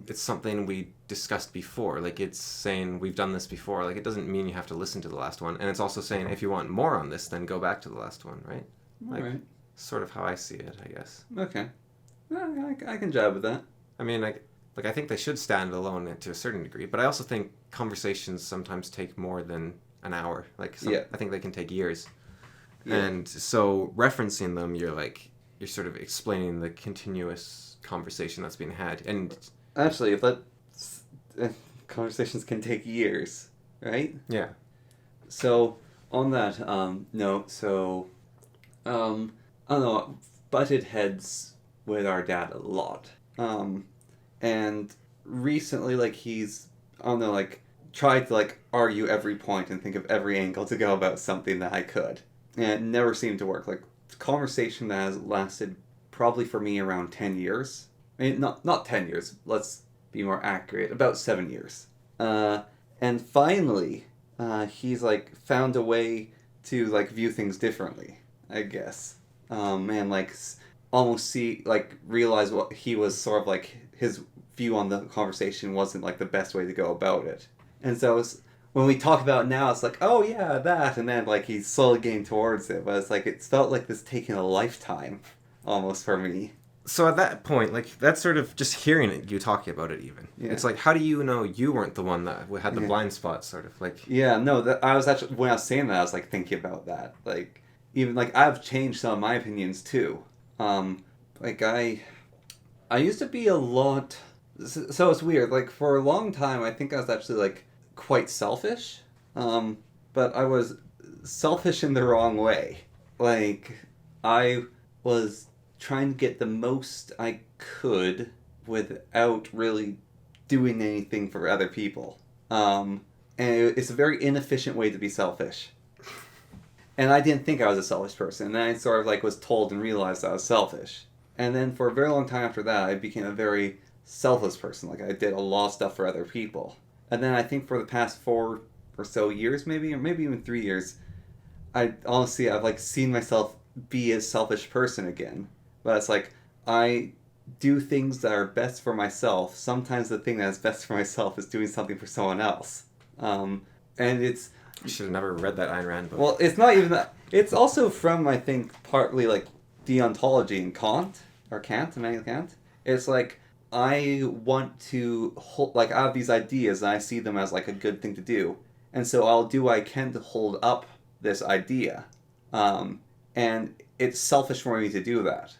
[SPEAKER 1] it's something we discussed before. Like it's saying we've done this before. Like it doesn't mean you have to listen to the last one. And it's also saying if you want more on this, then go back to the last one, right? Like,
[SPEAKER 2] right.
[SPEAKER 1] Sort of how I see it, I guess.
[SPEAKER 2] Okay. I can jive with that.
[SPEAKER 1] I mean, I think they should stand alone to a certain degree, but I also think conversations sometimes take more than an hour. I think they can take years. Yeah. And so referencing them, you're sort of explaining the continuous conversation that's being had. And
[SPEAKER 2] actually, conversations can take years, right?
[SPEAKER 1] Yeah.
[SPEAKER 2] So on that note, I don't know, butted heads with our dad a lot. And recently, like, he's, I don't know, like, tried to, like, argue every point and think of every angle to go about something that I could. And it never seemed to work. Like, conversation that has lasted probably for me around 10 years. I mean, not 10 years, let's be more accurate, about 7 years. And finally, he's, like, found a way to, like, view things differently, I guess. And, like, almost realize what he was sort of, like, his view on the conversation wasn't, like, the best way to go about it. And so when we talk about it now, it's like, oh yeah, that, and then, like, he's slowly getting towards it, but it's like, it's felt like this taking a lifetime, almost, for me.
[SPEAKER 1] So at that point, like, that's sort of just hearing it, you talking about it even. Yeah. It's like, how do you know you weren't the one that had the blind spot, sort of, like...
[SPEAKER 2] Yeah, no, I was actually, when I was saying that, I was, like, thinking about that. Like, even, like, I've changed some of my opinions, too. Like, I used to be a lot... So it's weird, like, for a long time, I think I was actually, like, quite selfish. But I was selfish in the wrong way. Like, I was trying to get the most I could without really doing anything for other people. And it's a very inefficient way to be selfish. And I didn't think I was a selfish person. And then I sort of, like, was told and realized I was selfish. And then for a very long time after that, I became a very selfless person. Like, I did a lot of stuff for other people. And then I think for the past 4 or so years, maybe, or maybe even 3 years, I've, like, seen myself be a selfish person again. But it's like, I do things that are best for myself. Sometimes the thing that is best for myself is doing something for someone else. And it's...
[SPEAKER 1] You should have never read that Ayn Rand book.
[SPEAKER 2] Well, it's not even that. It's also from, I think, partly, like, deontology in Immanuel Kant. It's like, I want to hold, like, I have these ideas and I see them as, like, a good thing to do. And so I'll do what I can to hold up this idea. And it's selfish for me to do that.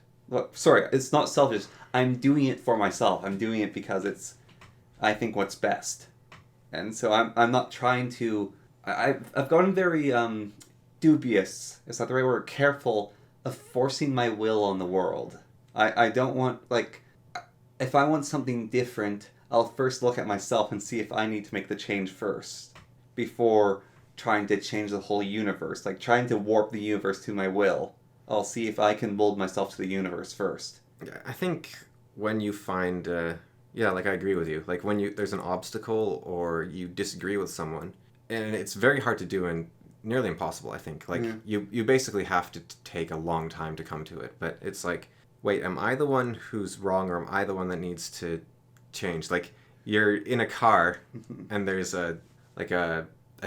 [SPEAKER 2] Sorry, it's not selfish. I'm doing it for myself. I'm doing it because it's, I think, what's best. And so I'm not trying to... I've gotten very dubious, is that the right word? Careful of forcing my will on the world. I don't want, like... If I want something different, I'll first look at myself and see if I need to make the change first. Before trying to change the whole universe. Like, trying to warp the universe to my will. I'll see if I can mold myself to the universe first.
[SPEAKER 1] I think when you find, yeah, like, I agree with you. Like, when there's an obstacle or you disagree with someone, and it's very hard to do and nearly impossible, I think. Like, you basically have to take a long time to come to it. But it's like, wait, am I the one who's wrong or am I the one that needs to change? Like, you're in a car and there's a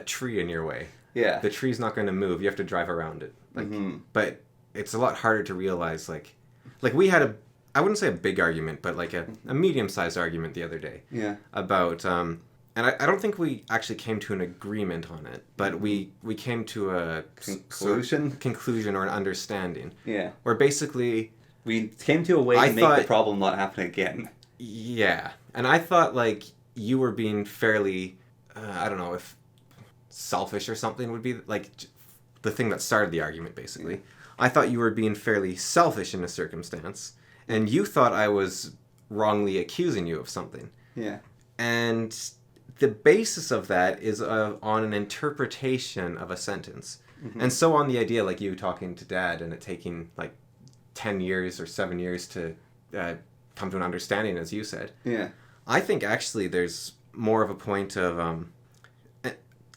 [SPEAKER 1] tree in your way.
[SPEAKER 2] Yeah.
[SPEAKER 1] The tree's not going to move. You have to drive around it. Like, but it's a lot harder to realize, like we had I wouldn't say a big argument, but like a medium-sized argument the other day.
[SPEAKER 2] Yeah.
[SPEAKER 1] About, and I don't think we actually came to an agreement on it, but we came to a conclusion or an understanding.
[SPEAKER 2] Yeah.
[SPEAKER 1] Where basically...
[SPEAKER 2] We came to a way to make the problem not happen again.
[SPEAKER 1] Yeah. And I thought, like, you were being fairly, I don't know if selfish or something would be, like, the thing that started the argument, basically. Yeah. I thought you were being fairly selfish in a circumstance, and you thought I was wrongly accusing you of something.
[SPEAKER 2] Yeah.
[SPEAKER 1] And the basis of that is on an interpretation of a sentence. Mm-hmm. And so on the idea, like you talking to Dad and it taking, like, 10 years or 7 years to come to an understanding, as you said.
[SPEAKER 2] Yeah.
[SPEAKER 1] I think actually there's more of a point of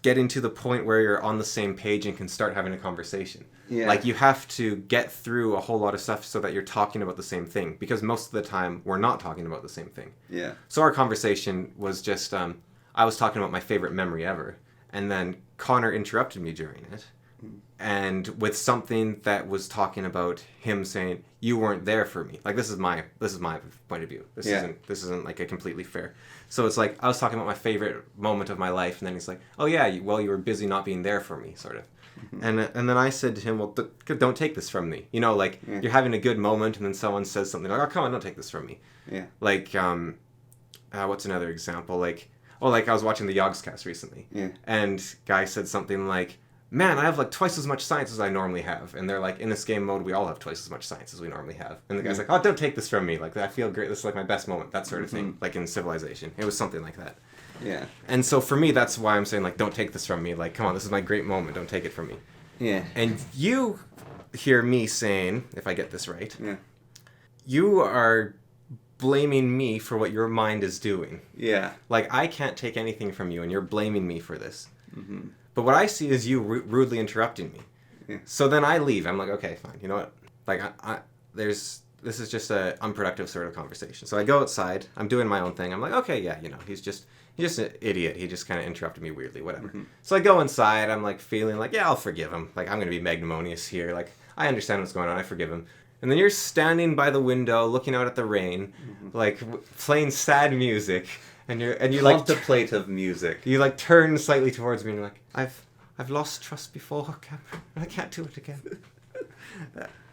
[SPEAKER 1] getting to the point where you're on the same page and can start having a conversation.
[SPEAKER 2] Yeah.
[SPEAKER 1] Like, you have to get through a whole lot of stuff so that you're talking about the same thing, because most of the time we're not talking about the same thing.
[SPEAKER 2] Yeah.
[SPEAKER 1] So our conversation was just, I was talking about my favorite memory ever, and then Connor interrupted me during it. And with something that was talking about him saying, you weren't there for me. Like, this is my point of view. This isn't like a completely fair. So it's like, I was talking about my favorite moment of my life, and then he's like, oh yeah, you were busy not being there for me, sort of. Mm-hmm. And then I said to him, well, don't take this from me. You know, like, you're having a good moment, and then someone says something like, oh, come on, don't take this from me.
[SPEAKER 2] Yeah.
[SPEAKER 1] Like, what's another example? Like, I was watching the Yogscast recently.
[SPEAKER 2] Yeah.
[SPEAKER 1] And guy said something like, man, I have like twice as much science as I normally have. And they're like, in this game mode, we all have twice as much science as we normally have. And the guy's like, oh, don't take this from me. Like, I feel great. This is like my best moment. That sort of thing. Like in Civilization. It was something like that.
[SPEAKER 2] Yeah.
[SPEAKER 1] And so for me, that's why I'm saying, like, don't take this from me. Like, come on, this is my great moment. Don't take it from me.
[SPEAKER 2] Yeah.
[SPEAKER 1] And you hear me saying, if I get this right,
[SPEAKER 2] yeah.
[SPEAKER 1] you are blaming me for what your mind is doing.
[SPEAKER 2] Yeah.
[SPEAKER 1] Like, I can't take anything from you, and you're blaming me for this.
[SPEAKER 2] Mm-hmm.
[SPEAKER 1] But what I see is you rudely interrupting me.
[SPEAKER 2] Yeah.
[SPEAKER 1] So then I leave. I'm like, okay, fine. You know what? Like, this is just a unproductive sort of conversation. So I go outside. I'm doing my own thing. I'm like, okay, yeah, you know, he's just an idiot. He just kind of interrupted me weirdly, whatever. Mm-hmm. So I go inside. I'm like feeling like, yeah, I'll forgive him. Like, I'm going to be magnanimous here. Like, I understand what's going on. I forgive him. And then you're standing by the window, looking out at the rain, like playing sad music, and you
[SPEAKER 2] contemplative music.
[SPEAKER 1] You like turn slightly towards me, and you're like, I've lost trust before, Cameron. I can't do it again.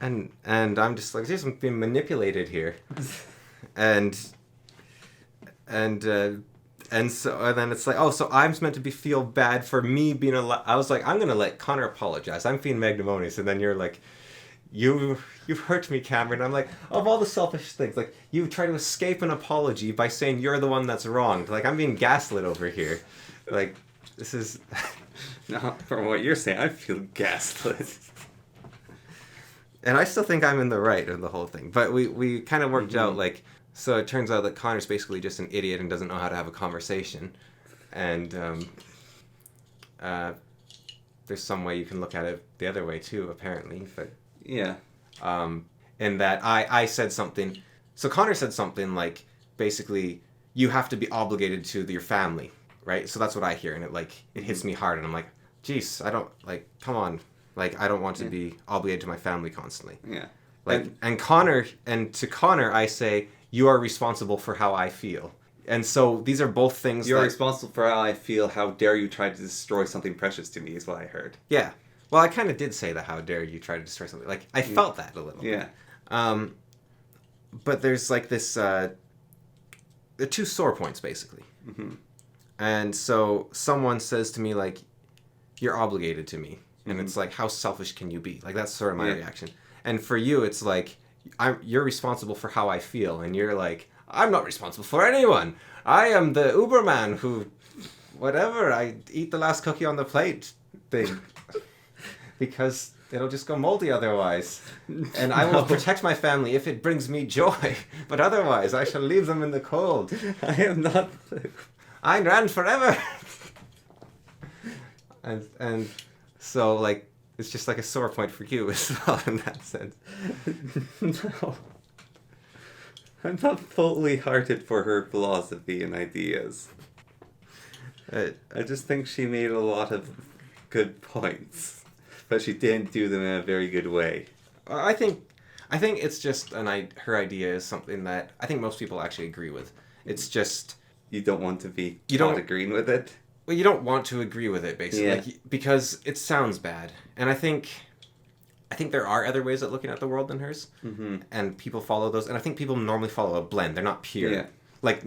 [SPEAKER 1] and I'm just like, I'm being manipulated here, and then it's like, oh, so I'm meant to feel bad for me being I was like, I'm gonna let Connor apologize. I'm feeling magnanimous, and then you're like, You've hurt me, Cameron. I'm like, of all the selfish things, like, you try to escape an apology by saying you're the one that's wronged. Like, I'm being gaslit over here. Like, this is...
[SPEAKER 2] No, from what you're saying, I feel gaslit.
[SPEAKER 1] And I still think I'm in the right of the whole thing. But we kind of worked out, like, so it turns out that Connor's basically just an idiot and doesn't know how to have a conversation. And there's some way you can look at it the other way, too, apparently. But...
[SPEAKER 2] Yeah.
[SPEAKER 1] In that I said something. So Connor said something like, basically, you have to be obligated to your family, right? So that's what I hear, and it hits me hard, and I'm like, geez, I don't, like, come on. Like, I don't want to be obligated to my family constantly.
[SPEAKER 2] Yeah.
[SPEAKER 1] Like, and to Connor, I say, you are responsible for how I feel. And so these are both things
[SPEAKER 2] You're responsible for how I feel. How dare you try to destroy something precious to me, is what I heard.
[SPEAKER 1] Yeah. Well, I kind of did say that, how dare you try to destroy something. Like, I felt that a little bit.
[SPEAKER 2] Yeah.
[SPEAKER 1] But there's, like, this... the two sore points, basically. Mm-hmm. And so someone says to me, like, you're obligated to me. And it's like, how selfish can you be? Like, that's sort of my reaction. And for you, it's like, you're responsible for how I feel. And you're like, I'm not responsible for anyone. I am the Uberman who... Whatever, I eat the last cookie on the plate thing. Because it'll just go moldy otherwise. And I will protect my family if it brings me joy. But otherwise, I shall leave them in the cold.
[SPEAKER 2] I am not...
[SPEAKER 1] Ayn Rand forever! and so, like, it's just like a sore point for you as well in that sense.
[SPEAKER 2] No. I'm not fully hearted for her philosophy and ideas. I just think she made a lot of good points. But she didn't do them in a very good way.
[SPEAKER 1] I think it's just her idea is something that I think most people actually agree with. It's just
[SPEAKER 2] you don't want to be not agreeing with it.
[SPEAKER 1] Well, you don't want to agree with it basically, because it sounds bad. And I think there are other ways of looking at the world than hers, and people follow those. And I think people normally follow a blend. They're not pure. Yeah. Like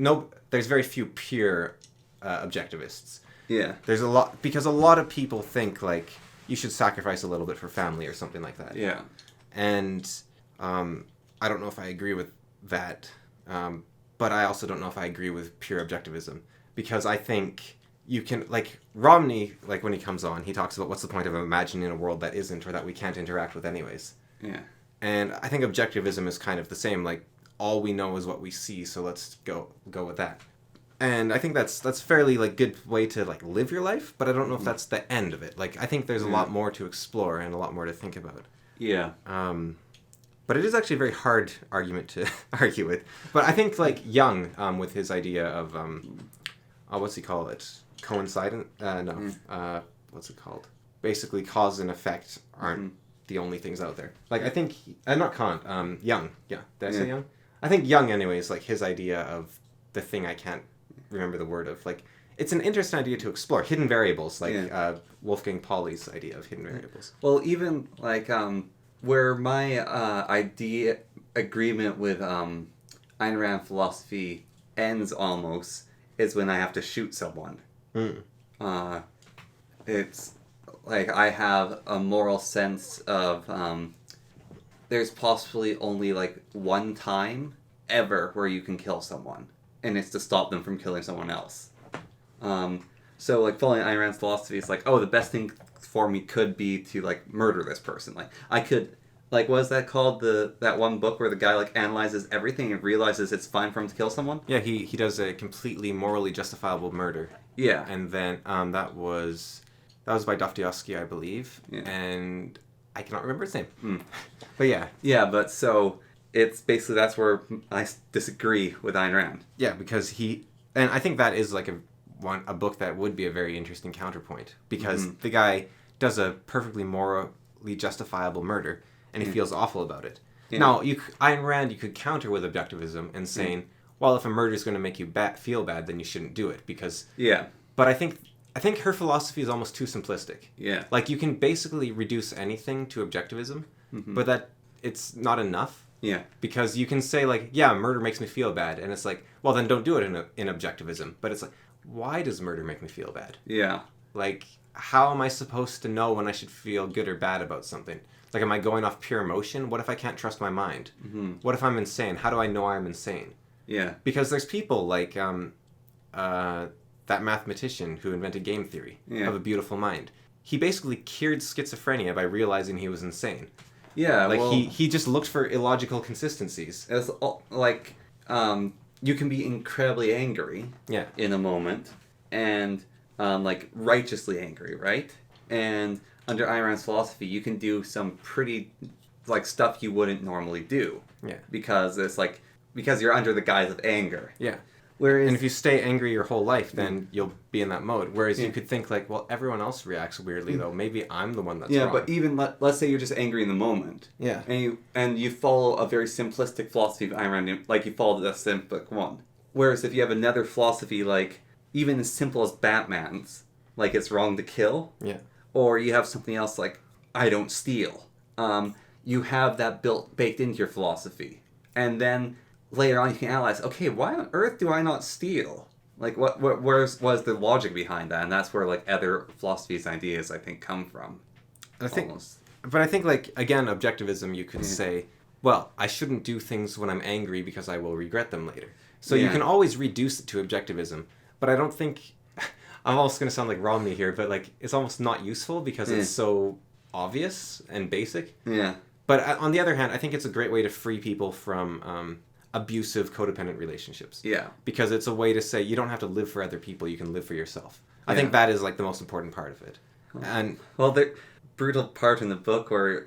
[SPEAKER 1] there's very few pure objectivists.
[SPEAKER 2] Yeah.
[SPEAKER 1] There's a lot because a lot of people think like. You should sacrifice a little bit for family or something like that.
[SPEAKER 2] Yeah.
[SPEAKER 1] And I don't know if I agree with that, but I also don't know if I agree with pure objectivism. Because I think you can, like, Romney, like, when he comes on, he talks about what's the point of imagining a world that isn't or that we can't interact with anyways.
[SPEAKER 2] Yeah.
[SPEAKER 1] And I think objectivism is kind of the same, like, all we know is what we see, so let's go with that. And I think that's fairly, like, good way to, like, live your life, but I don't know if that's the end of it. Like, I think there's a lot more to explore and a lot more to think about.
[SPEAKER 2] Yeah.
[SPEAKER 1] But it is actually a very hard argument to argue with. But I think, like, Jung, with his idea of, what's he call it? Coincident? What's it called? Basically, cause and effect aren't the only things out there. Like, I think, not Kant, Jung. Yeah, did I say Jung? I think Jung, anyways, like, his idea of the thing I can't remember the word of, like, it's an interesting idea to explore. Hidden variables, like Wolfgang Pauli's idea of hidden variables.
[SPEAKER 2] Well, even, like, where my agreement with Ayn Rand philosophy ends almost is when I have to shoot someone. It's like, I have a moral sense of, there's possibly only, like, one time ever where you can kill someone, and it's to stop them from killing someone else. So, like, following Ayn Rand's philosophy, it's like, oh, the best thing for me could be to, like, murder this person. Like, I could, like, what is that called? That one book where the guy, like, analyzes everything and realizes it's fine for him to kill someone?
[SPEAKER 1] Yeah, he does a completely morally justifiable murder.
[SPEAKER 2] Yeah.
[SPEAKER 1] And then that was by Dostoevsky, I believe.
[SPEAKER 2] Yeah.
[SPEAKER 1] And I cannot remember his name. But yeah.
[SPEAKER 2] Yeah, but so it's basically, that's where I disagree with Ayn Rand.
[SPEAKER 1] Yeah, because and I think that is like a book that would be a very interesting counterpoint, because the guy does a perfectly morally justifiable murder, and he feels awful about it. Yeah. Now, Ayn Rand, you could counter with objectivism and saying, well, if a murder is going to make you feel bad, then you shouldn't do it, because...
[SPEAKER 2] Yeah.
[SPEAKER 1] But I think her philosophy is almost too simplistic.
[SPEAKER 2] Yeah.
[SPEAKER 1] Like, you can basically reduce anything to objectivism, but that it's not enough.
[SPEAKER 2] Yeah.
[SPEAKER 1] Because you can say, like, yeah, murder makes me feel bad, and it's like, well, then don't do it in objectivism. But it's like, why does murder make me feel bad?
[SPEAKER 2] Yeah.
[SPEAKER 1] Like, how am I supposed to know when I should feel good or bad about something? Like, am I going off pure emotion? What if I can't trust my mind? What if I'm insane? How do I know I'm insane?
[SPEAKER 2] Yeah.
[SPEAKER 1] Because there's people like that mathematician who invented game theory of a beautiful mind. He basically cured schizophrenia by realizing he was insane.
[SPEAKER 2] Yeah,
[SPEAKER 1] like
[SPEAKER 2] well,
[SPEAKER 1] he just looked for illogical consistencies.
[SPEAKER 2] It's like you can be incredibly angry in a moment, and like righteously angry, right? And under Ayn Rand's philosophy, you can do some pretty like stuff you wouldn't normally do.
[SPEAKER 1] Yeah.
[SPEAKER 2] Because you're under the guise of anger.
[SPEAKER 1] Yeah.
[SPEAKER 2] Whereas,
[SPEAKER 1] and if you stay angry your whole life, then you'll be in that mode. Whereas you could think like, well, everyone else reacts weirdly though. Maybe I'm the one that's wrong.
[SPEAKER 2] But even let's say you're just angry in the moment.
[SPEAKER 1] Yeah.
[SPEAKER 2] And you follow a very simplistic philosophy of Ayn Rand, like you follow the simplistic one. Whereas if you have another philosophy, like even as simple as Batman's, like it's wrong to kill.
[SPEAKER 1] Yeah.
[SPEAKER 2] Or you have something else like I don't steal. You have that baked into your philosophy, and then later on you can analyze, okay, why on earth do I not steal? Like, where's the logic behind that? And that's where, like, other philosophies and ideas, I think, come from.
[SPEAKER 1] I think, like, again, objectivism, you could say, well, I shouldn't do things when I'm angry because I will regret them later. So you can always reduce it to objectivism. But I don't think... I'm almost going to sound like Romney here, but, like, it's almost not useful because it's so obvious and basic.
[SPEAKER 2] Yeah.
[SPEAKER 1] But on the other hand, I think it's a great way to free people from... abusive codependent relationships.
[SPEAKER 2] Yeah.
[SPEAKER 1] Because it's a way to say you don't have to live for other people, you can live for yourself. I think that is like the most important part of it. And
[SPEAKER 2] well, the brutal part in the book where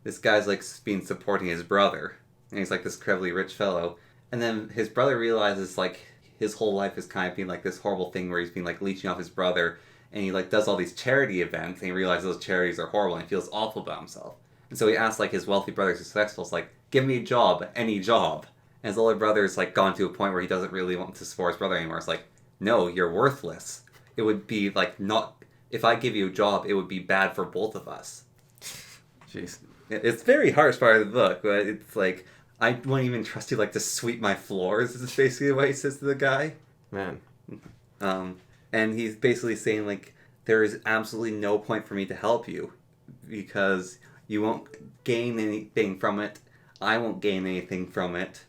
[SPEAKER 2] this guy's like been supporting his brother, and he's like this incredibly rich fellow, and then his brother realizes like his whole life is kind of being like this horrible thing where he's been like leeching off his brother, and he like does all these charity events, and he realizes those charities are horrible, and he feels awful about himself. And so he asks like his wealthy brother who's successful, it's like, give me a job, any job. And his older brother's like gone to a point where he doesn't really want to support his brother anymore. It's like, no, you're worthless. It would be like not, if I give you a job, it would be bad for both of us.
[SPEAKER 1] Jeez.
[SPEAKER 2] It's very harsh part of the book, but it's like, I won't even trust you like to sweep my floors, is basically what he says to the guy.
[SPEAKER 1] Man.
[SPEAKER 2] And he's basically saying like, there is absolutely no point for me to help you because you won't gain anything from it. I won't gain anything from it.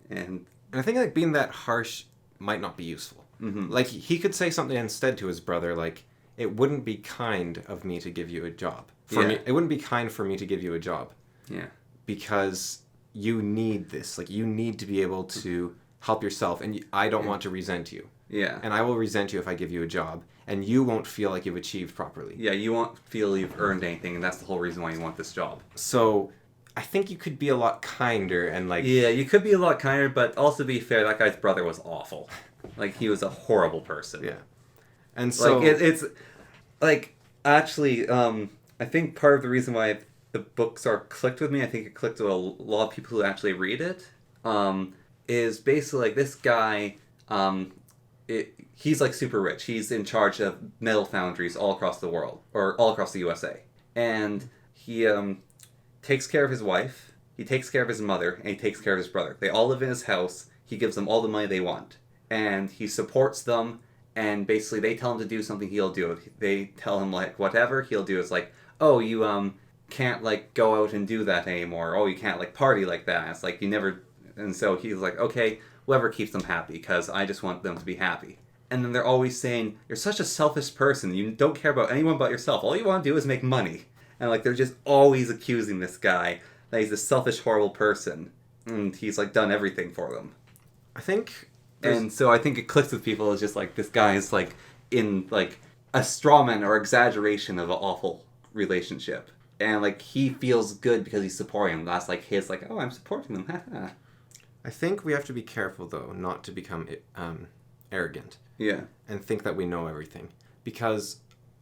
[SPEAKER 2] And
[SPEAKER 1] I think like being that harsh might not be useful. Mm-hmm. Like he could say something instead to his brother like, it wouldn't be kind of me to give you a job. It wouldn't be kind for me to give you a job.
[SPEAKER 2] Yeah.
[SPEAKER 1] Because you need this. Like you need to be able to help yourself, and I don't want to resent you.
[SPEAKER 2] Yeah.
[SPEAKER 1] And I will resent you if I give you a job, and you won't feel like you've achieved properly.
[SPEAKER 2] Yeah, you won't feel you've earned anything, and that's the whole reason why you want this job.
[SPEAKER 1] So, I think you could be a lot kinder and like...
[SPEAKER 2] Yeah, you could be a lot kinder, but also be fair, that guy's brother was awful. Like, he was a horrible person.
[SPEAKER 1] Yeah. And so...
[SPEAKER 2] Like, it's... Like, actually, I think part of the reason why the books are clicked with me, I think it clicked with a lot of people who actually read it, is basically like this guy... he's like super rich. He's in charge of metal foundries all across the world, or all across the USA. And he takes care of his wife, he takes care of his mother, and he takes care of his brother. They all live in his house. He gives them all the money they want. And he supports them, and basically they tell him to do something, he'll do it. They tell him, like, whatever, he'll do it. It's like, oh, you can't, like, go out and do that anymore. Oh, you can't, like, party like that. It's like, you never... And so he's like, okay, whoever keeps them happy, because I just want them to be happy. And then they're always saying, you're such a selfish person. You don't care about anyone but yourself. All you want to do is make money. And, like, they're just always accusing this guy that he's a selfish, horrible person. And he's, like, done everything for them.
[SPEAKER 1] I think...
[SPEAKER 2] And so I think it clicks with people as just, like, this guy is, like, in, like, a strawman or exaggeration of an awful relationship. And, like, he feels good because he's supporting him. That's, like, his, like, oh, I'm supporting them.
[SPEAKER 1] I think we have to be careful, though, not to become arrogant.
[SPEAKER 2] Yeah.
[SPEAKER 1] And think that we know everything. Because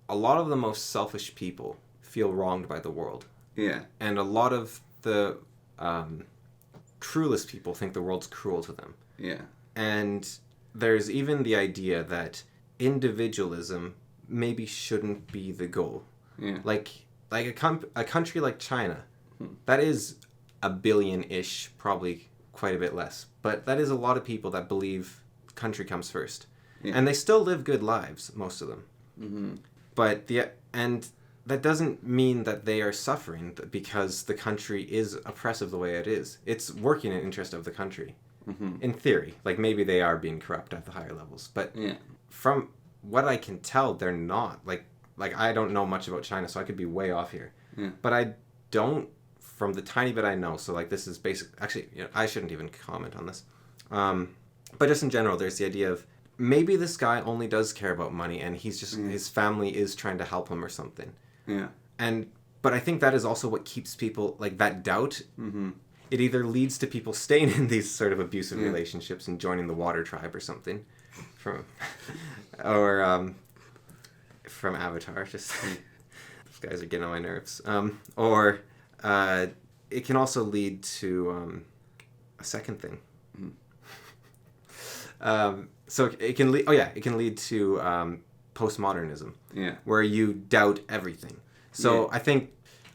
[SPEAKER 1] a lot of the most selfish people feel wronged by the world.
[SPEAKER 2] Yeah.
[SPEAKER 1] And a lot of the cruelest people think the world's cruel to them.
[SPEAKER 2] Yeah.
[SPEAKER 1] And there's even the idea that individualism maybe shouldn't be the goal.
[SPEAKER 2] Yeah.
[SPEAKER 1] Like a country like China, that is 1 billion-ish, probably quite a bit less. But that is a lot of people that believe country comes first. Yeah. And they still live good lives, most of them. Mm-hmm. But and that doesn't mean that they are suffering because the country is oppressive the way it is. It's working in interest of the country. Mm-hmm. In theory. Like, maybe they are being corrupt at the higher levels. But from what I can tell, they're not. Like I don't know much about China, so I could be way off here. Yeah. But I don't, from the tiny bit I know, so, like, this is basic... Actually, I shouldn't even comment on this. But just in general, there's the idea of maybe this guy only does care about money and he's just... His family is trying to help him or something. Yeah. But I think that is also what keeps people... Like, that doubt... Mm-hmm. It either leads to people staying in these sort of abusive relationships and joining the water tribe or something. From Avatar. Just... Those guys are getting on my nerves. Or... it can also lead to a second thing. So it can lead. It can lead to postmodernism. Yeah, where you doubt everything. So I think.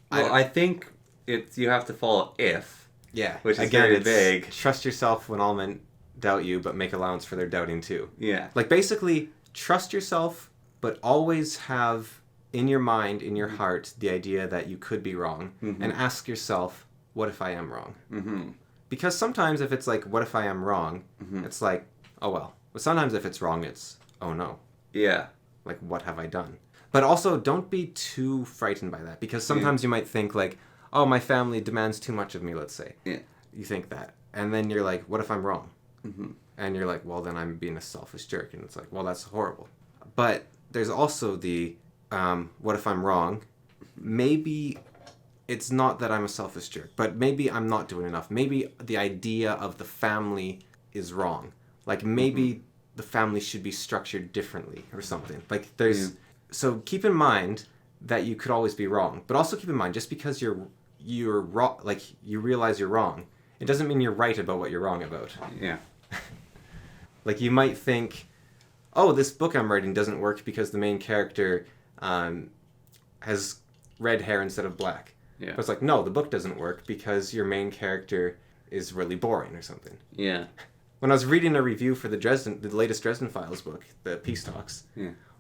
[SPEAKER 2] Well, I think you have to follow if.
[SPEAKER 1] Yeah,
[SPEAKER 2] which is very vague.
[SPEAKER 1] Trust yourself when all men doubt you, but make allowance for their doubting too.
[SPEAKER 2] Yeah,
[SPEAKER 1] like basically trust yourself, but always have in your mind, in your heart, the idea that you could be wrong, and ask yourself, what if I am wrong? Mm-hmm. Because sometimes if it's like, what if I am wrong, it's like, oh well. But sometimes if it's wrong, it's, oh no. Yeah. Like, what have I done? But also, don't be too frightened by that, because sometimes you might think like, oh, my family demands too much of me, let's say. Yeah. You think that. And then you're like, what if I'm wrong? Mm-hmm. And you're like, well, then I'm being a selfish jerk. And it's like, well, that's horrible. But there's also the... what if I'm wrong? Maybe it's not that I'm a selfish jerk, but maybe I'm not doing enough. Maybe the idea of the family is wrong. Like, maybe the family should be structured differently or something. Like, there's... So keep in mind that you could always be wrong. But also keep in mind, just because you're wrong, like, you realize you're wrong, it doesn't mean you're right about what you're wrong about. Yeah. Like, you might think, oh, this book I'm writing doesn't work because the main character... has red hair instead of black. Yeah. But it's like, no, the book doesn't work because your main character is really boring or something. Yeah. When I was reading a review for the latest Dresden Files book, the Peace Talks,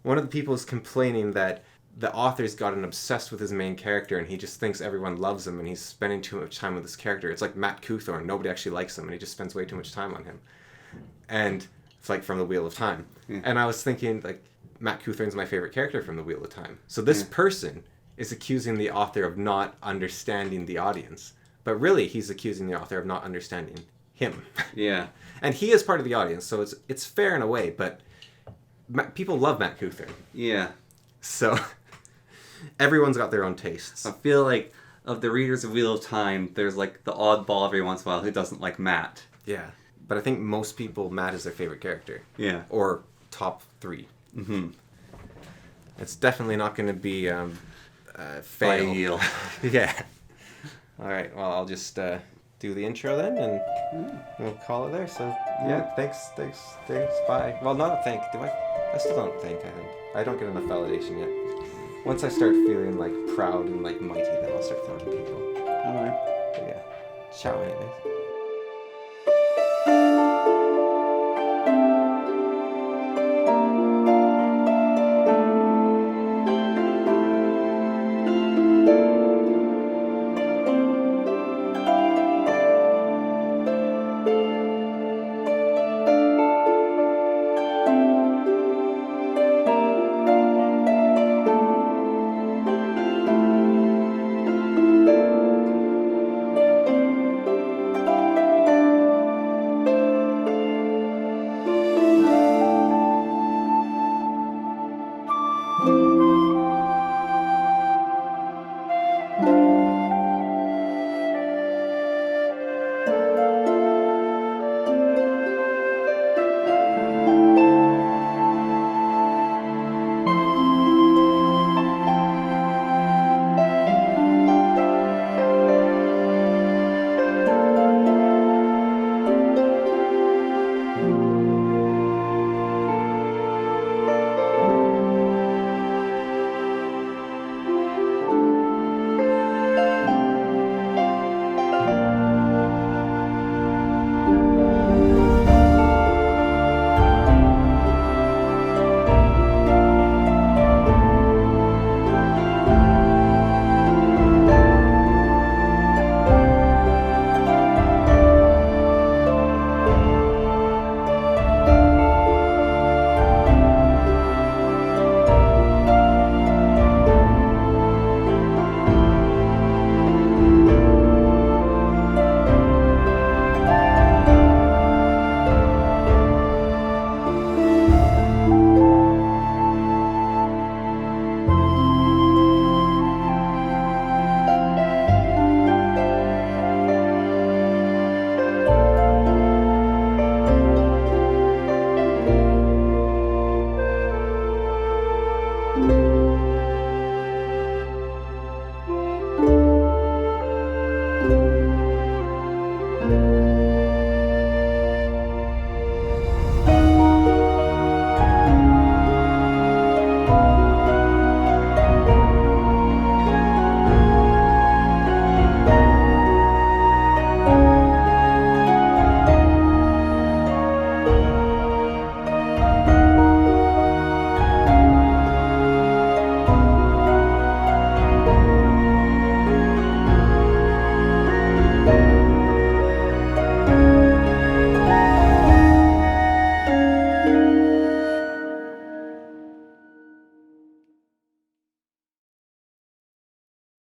[SPEAKER 1] one of the people is complaining that the author's gotten obsessed with his main character and he just thinks everyone loves him and he's spending too much time with this character. It's like Matt Cawthorn. Nobody actually likes him and he just spends way too much time on him. And it's like from The Wheel of Time. Yeah. And I was thinking, like, Matt Cawthorn's my favorite character from The Wheel of Time. So this person is accusing the author of not understanding the audience. But really, he's accusing the author of not understanding him. Yeah. And he is part of the audience, so it's fair in a way, but people love Matt Cawthorn. Yeah. So everyone's got their own tastes.
[SPEAKER 2] I feel like of the readers of Wheel of Time, there's like the oddball every once in a while who doesn't like Matt.
[SPEAKER 1] Yeah. But I think most people, Matt is their favorite character. Yeah. Or top 3. Mm-hmm. It's definitely not going to be fail. Yeah. All right. Well, I'll just do the intro then, and we'll call it there. So yeah, thanks. Bye. Well, not a thank. Do I? I still don't thank. I think I don't get enough validation yet. Once I start feeling like proud and like mighty, then I'll start thanking people. All right. But yeah. Ciao, anyways.